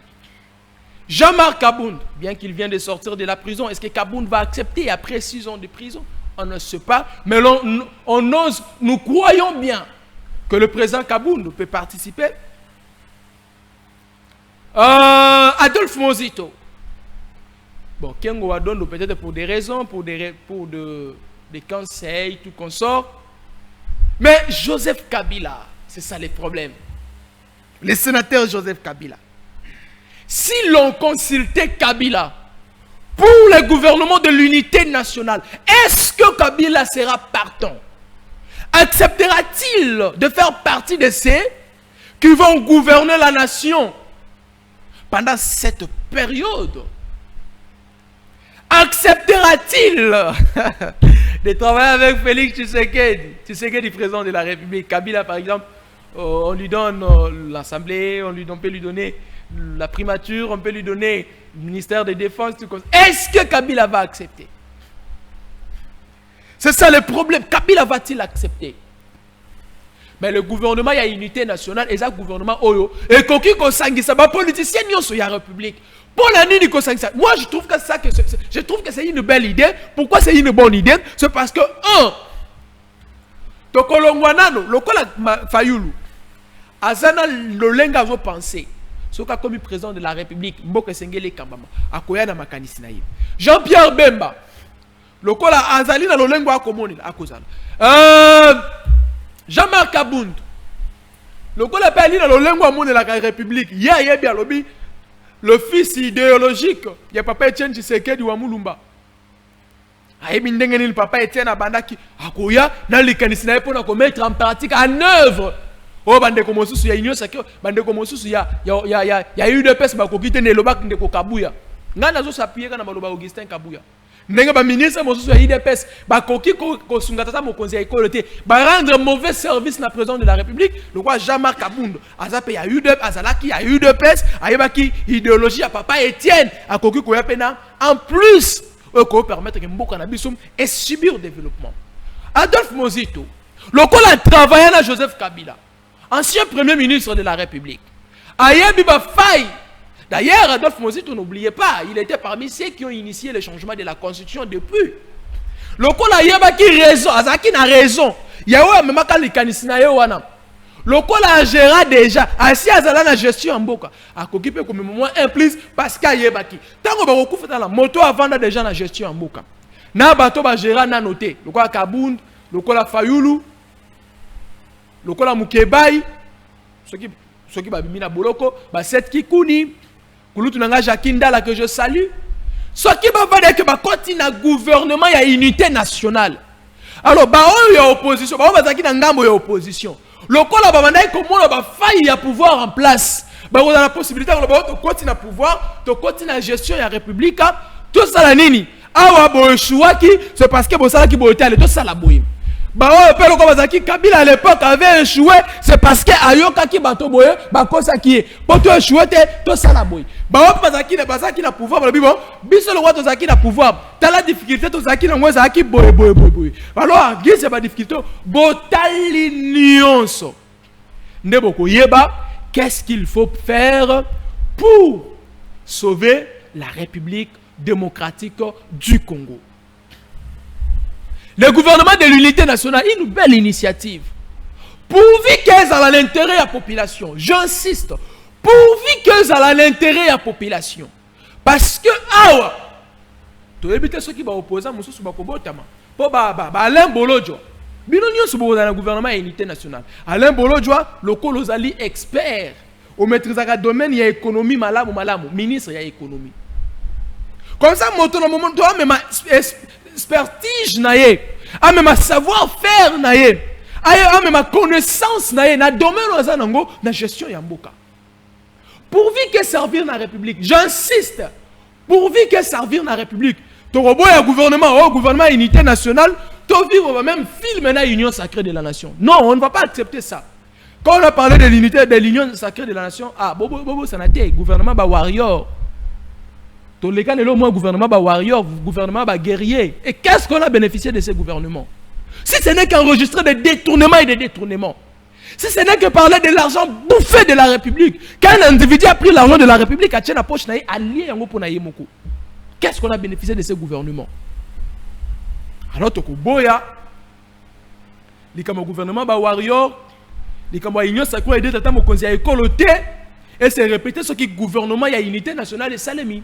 Jean-Marc Kabound, bien qu'il vienne de sortir de la prison, est-ce que Kabound va accepter après 6 ans de prison? On ne sait pas, mais nous croyons bien que le président Kabound peut participer. Adolphe Mozito. Bon, Kengo Adon, peut-être pour des raisons, pour des conseils, tout consort. Mais Joseph Kabila, c'est ça les problèmes. Le sénateur Joseph Kabila. Si l'on consultait Kabila pour le gouvernement de l'unité nationale, est-ce que Kabila sera partant? Acceptera-t-il de faire partie de ceux qui vont gouverner la nation pendant cette période? Acceptera-t-il de travailler avec Félix Tshisekedi, président de la République? Kabila, par exemple, on lui donne l'Assemblée, on peut lui donner la primature, on peut lui donner le ministère de Défense. Est-ce que Kabila va accepter? C'est ça le problème. Kabila va-t-il accepter? Mais le gouvernement, il y a unité nationale, et ça, gouvernement Oyo, et qui consangue ça, les politiciens, ils sont la République. Pour la nuit, moi, je trouve que c'est une belle idée. Pourquoi c'est une bonne idée? C'est parce que, Tokolongwanano, Lokola Fayulu, Azana Lolenga veut penser. Ce qu'a commis président de la République, Mboke Sengele Kambama, Akoyana Makanisi Naïm. Jean-Pierre Bemba, Lokola Azali na Lolengo Akomoni, Akozana. Jean-Marc Kabound, Lokola Pali na Lolengo Amone la République, bien lobby, le fils idéologique, il y a papa Etienne Tshisekedi wa Mulumba. Ayebi ndenge ni papa Etienne abandaki, Akoya, na likanisi na pour mettre en pratique, en œuvre. Oh, bande comme sous ya union sacrée, bande comme sous ya eu de peste ba ko kite ne lobak ndeko Kabuya. Ngana zo s'appuyer kana maloba Augustin Kabuya. Ndenge ba ministre mo sous ya eu de peste ba koki ko sungata mo conseil école ba rendre mauvais service na président de la République, le roi Jean-Marc Kabound. Azape ya eu de azalaki ya eu de peste, ayebaki idéologie à papa Étienne a koki ko ya pena en plus ko permettre que mboka na bisum et subir le développement. Adolphe Mozito, le col a travaillé na Joseph Kabila, ancien premier ministre de la République. Ayebi ba faille. D'ailleurs, Adolphe Mozito, n'oubliez pas, il était parmi ceux qui ont initié le changement de la Constitution depuis. Le col a yeba qui raison, Azaki n'a raison. Yawa même quand les canisina yawana. Le col a géré déjà. Assis à la gestion en boka. A s'occuper comme moment implice parce qu'il yeba qui. Tant qu'on va recouvrir dans la moto avant déjà la gestion en boka. Na bato ba gérer na noté. Le col a Kabound, le col a Fayulu, le col a Mukebai, ceux qui babimina boloko, ba set kikuni, kulutu nanga Jakindala que je salue. Ceux qui va dire que ba continue na gouvernement ya unité nationale. Alors ba o ya opposition, ba o bazaki na ngambo ya opposition. Le col a babandai comment ba faille ya pouvoir en place. Ba on a la possibilité de continuer à pouvoir, de continuer la gestion ya république, tout ça la nini. Awa bo chouaki, c'est parce que bo sala ki bo état tout ça la boye. Bah ouais, comme Kabila à l'époque avait échoué, c'est parce que Ayoka qui bato boye, bah cosa qui est. Pour toi échouer, tout ça la boye. Bah ouais, parce qu'il n'a pouvoir, bah bon, biso le roi to zaki n'a pouvoir. T'as la difficulté to zaki na moi zaki boye. Alors, qui c'est pas difficulté? Botali nyonso. Ndeboko yeba, qu'est-ce qu'il faut faire pour sauver la République démocratique du Congo? Le gouvernement de l'unité nationale, une belle initiative. Pourvu qu'elles aient l'intérêt à la population. J'insiste. Pourvu qu'elles aient l'intérêt à la population. Parce que, tu évites ceux qui vont opposer à M. Soubakobotama. Pour Alain Bolodjo. Bino nyo dans le gouvernement de l'unité nationale. Alain Bolodjo, le colosali expert. Au maîtrise de domaine, il y a économie, malamu. Ministre, il y a économie. Comme ça, mon toi, mais ma expertise naie, a même savoir-faire naie, a même connaissance naie, na domaine ozanango na gestion ya mboka. Pourvu que servir na République, j'insiste, pourvu que servir na République, to roboya gouvernement unité nationale, to vivre même film na union sacrée de la nation. Non, on ne va pas accepter ça. Quand on a parlé de l'unité de l'union sacrée de la nation, bobo ça n'a été gouvernement ba warrior. Tous les cas, le gouvernement warrior, gouvernement guerrier. Et qu'est-ce qu'on a bénéficié de ces gouvernements? Si ce n'est qu'enregistrer des détournements et des détournements. Si ce n'est que parler de l'argent bouffé de la République, quand un individu a pris l'argent de la République, a tient la poche, a lié en pour qu'est-ce qu'on a bénéficié de ce gouvernement? Alors, tu boya, les gouvernement ba warrior, les union sacrée aider tata mokonzi à écoloté et c'est répéter ce qui gouvernement y a unité nationale et salemi.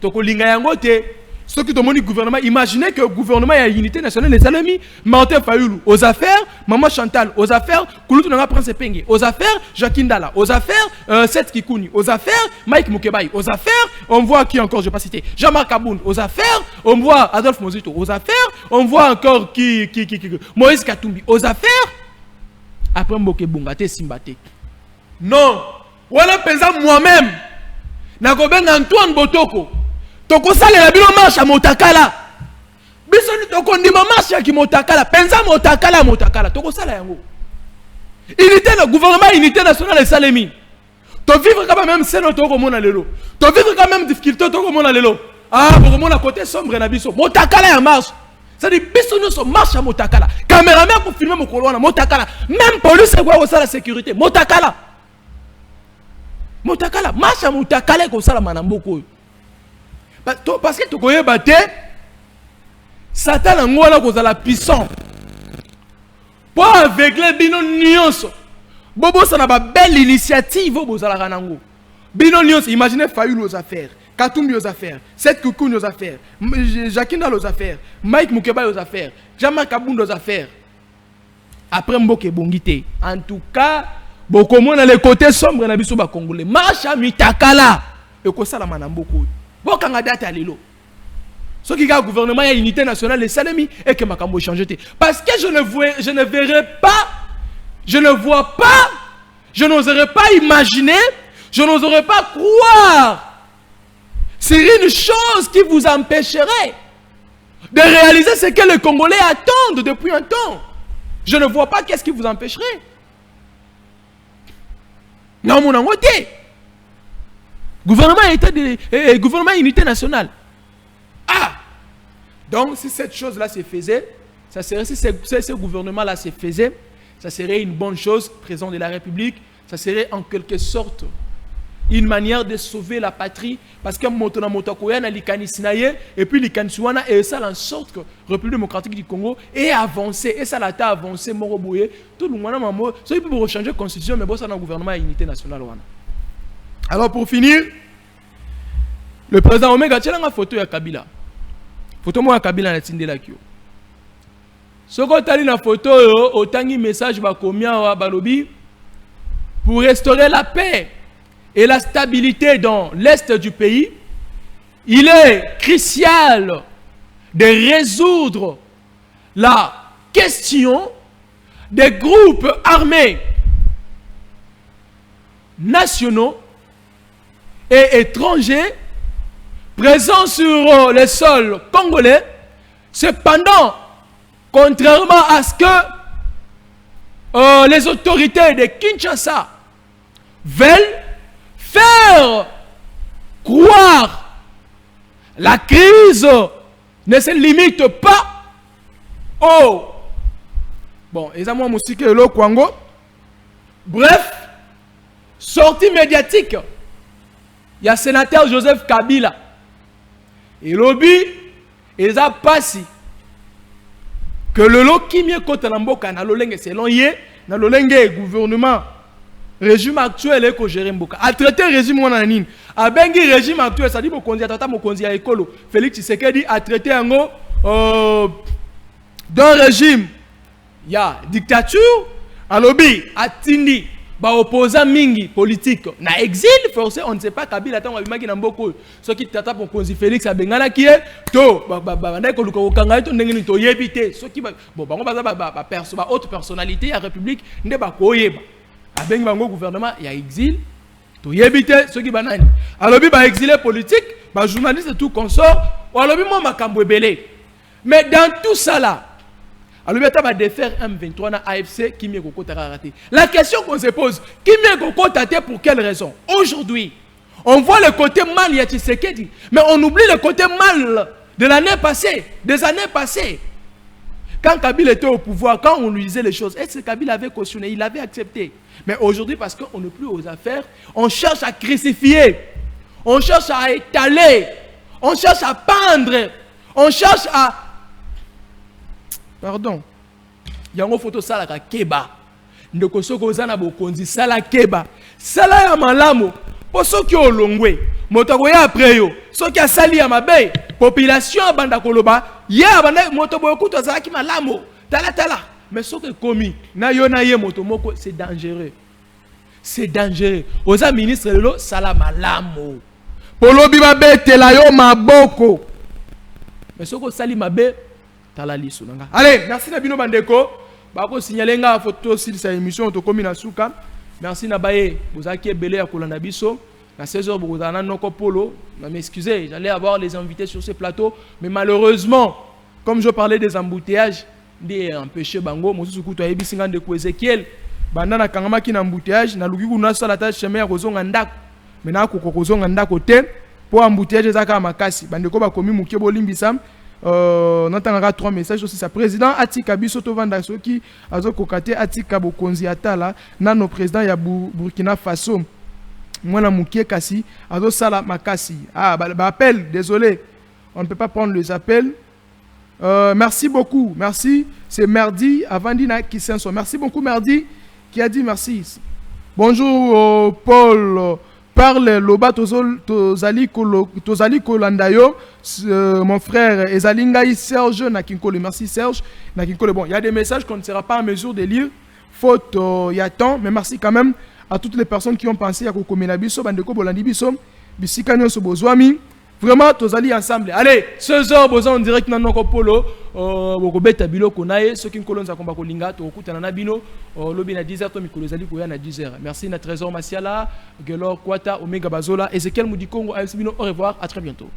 Tu linga yango te. Ce qui demande le gouvernement, imaginez que le gouvernement a unité nationale et salami, Martin Fayoulou aux affaires, Maman Chantal aux affaires, Kouloutou Nanga Prince Pengue aux affaires, Jacqueline Dala aux affaires, Seth Kikouni aux affaires, Mike Mukebaï aux affaires, on voit qui encore, je ne vais pas citer, Jean-Marc Aboun aux affaires, on voit Adolphe Mozito aux affaires, on voit encore qui Moïse Katumbi aux affaires, après Mboke Bongate Simbate. Non, voilà pesant moi-même, Nagoben Antoine Botoko. Toko sale la bino marche à Motakala. Bisoni toko ndima marche à Motakala. Penza Motakala. Toko sale yango. Unité le gouvernement, unité nationale et salemi. To vivre quand même c'est notre mona lelo. To vivre quand même difficulté toko mona lelo. Ah, pour mon côté sombre na biso. Motakala ya marche. Ça dit bisoni so marche à Motakala. Caméraman pour filmer mon colon à Motakala. Même police quoi au la sécurité. Motakala. Marche à Motakala comme ça la manamboko. Parce que tu connais batté, Satan a ngouala cause la puissance. Pour aveugler bino nyonso. Bobo ça n'a pas belle initiative bobo ça la ranango. Bino nyonso, imaginez Fayoulou aux affaires, Katumbi aux affaires, Seth Koukoun aux affaires, Jacqueline Dala aux affaires, Mike Mukebaï aux affaires, Jean-Marc Aboun aux affaires. Après Mboke Bongité. En tout cas, beaucoup moins dans les côtés sombres na biso ba congolais. Marcha mitakala. Et ko ça la manamboko. Ce qui a le gouvernement et l'unité nationale et salami et que Makambo changé. Parce que je ne verrai pas, je ne vois pas, je n'oserais pas imaginer, je n'oserais pas croire. C'est une chose qui vous empêcherait de réaliser ce que les Congolais attendent depuis un temps. Je ne vois pas qu'est-ce qui vous empêcherait. Non, mon côté. Gouvernement unité nationale. Ah! Donc, si cette chose-là se faisait, ça serait, si ce gouvernement-là se faisait, ça serait une bonne chose, président de la République, ça serait en quelque sorte une manière de sauver la patrie, parce que Motona Motokoyana, l'Ikanisinaye, et puis l'Ikanisuana, et ça en sorte que la République démocratique du Congo est avancée, et ça l'a avancé, Morobouye, tout le monde, ça il peut changer la constitution, mais bon, ça dans le gouvernement unité nationale. Alors pour finir, le président Omega tient une photo de Kabila. Photo de Kabila na tindela kyo. Ce qu'on a la photo, autant de message balobi pour restaurer la paix et la stabilité dans l'est du pays. Il est crucial de résoudre la question des groupes armés nationaux et étrangers présents sur le sol congolais. Cependant, contrairement à ce que les autorités de Kinshasa veulent faire croire, la crise ne se limite pas au... Bon, les amis, musique et le Congo. Bref, sortie médiatique. Il y a le sénateur Joseph Kabila. Et lobby, ils ont passé que le lot qui m'est côté Namboka, na lolenge selon yé, na lolenge gouvernement, régime actuel est que gérer Mboka. A traité régime on a nini. A bengi régime actuel, ça dit mon konzi tata mon konzi a écolo. Félix Tshisekedi a traité en gros d'un régime, il y a dictature, à lobby, à tindi. Ba opposant mingi politique na exil forcé, on ne sait pas Kabila tant wabimaki na mboko ce qui tata pour konzi Félix abengala qui est to ba ko luko kanga to ndengeni to yebité ce qui bon bango ba perso ba haute personnalité à république nde ba koyeba abengi bango gouvernement ya exil to yebité ce qui banani alobi ba exilé politique ba journaliste et tout consort ou alobi mo makambo ebele. Mais dans tout ça là, alors, il va défaire M23 dans AFC qui m'est raté. La question qu'on se pose, qui m'est raté pour quelle raison? Aujourd'hui, on voit le côté mal de Tshisekedi, mais on oublie le côté mal de l'année passée, des années passées. Quand Kabila était au pouvoir, quand on lui disait les choses, est-ce que Kabila avait cautionné? Il avait accepté. Mais aujourd'hui, parce qu'on n'est plus aux affaires, on cherche à crucifier, on cherche à étaler, on cherche à pendre, on cherche à... Pardon. Il y a une photo de la Keba. Ndeko soko zana bokonzi sala Keba. Sala ya malamo. Po soki olongwe. Motoko ya après yo. Soki asali ya mabe. Population banda koloba. Ya banda motobo okuto zaki malamo. Tala. Mais soki komi na yo na ye motomoko, c'est dangereux. C'est dangereux. Oza ministre lelo sala malamo. Polobi mabe tela yo maboko. Mais soki sali mabe tala liso nanga. Allez, merci na bino bandeko. Bako signaler nga photo sur sa émission to komi na suka. Merci na baye, vous avez belé à kolanda biso. À 16h vous avez noko polo. M'excusez, j'allais avoir les invités sur ce plateau, mais malheureusement, comme je parlais des embouteillages, des empêchés bango, mosusu kuto ayebi singa de ko Ezekiel, banda na kangama ki na embouteillage, na luki kuna sala ta chemin ya kozonga ndako. Mena ko kozonga ndako te, po embouteillage ezaka makasi. Bandeko ba komi muke bolimbisa. N'entendra 3 messages aussi sa président Atika biso to vanda soki azo kokate Atika bokonzi atala nano président ya Burkina Faso mwana mukie kasi azo sala makasi appel désolé on ne peut pas prendre les appels. Merci beaucoup, merci, c'est Merdi Avandina Kisenso. Merci beaucoup Merdi qui a dit merci. Bonjour Paul. Parle Loba Tozali Kolandayo, mon frère Ezalingaï Serge Nakinkole. Merci Serge Nakinkole. Bon, il y a des messages qu'on ne sera pas en mesure de lire, faute il y a temps, mais merci quand même à toutes les personnes qui ont pensé à Kokomena Biso, Bandeko Bolandi Biso, Bisikanion Sobozwami. Vraiment, Tozali ensemble. Allez, 16h, Bozan en direct dans notre polo. Bokobeta Bilo Konaye, ceux qui ont komba kolinga, Tokuta Nanabino, Lobi na 10h, Tomikolo Zali Koya na 10h. Merci na Trésor Masiala, Gelor Kwata, Omega Bazola, Ezekiel Moudikongo, AFC Bino. Au revoir, à très bientôt.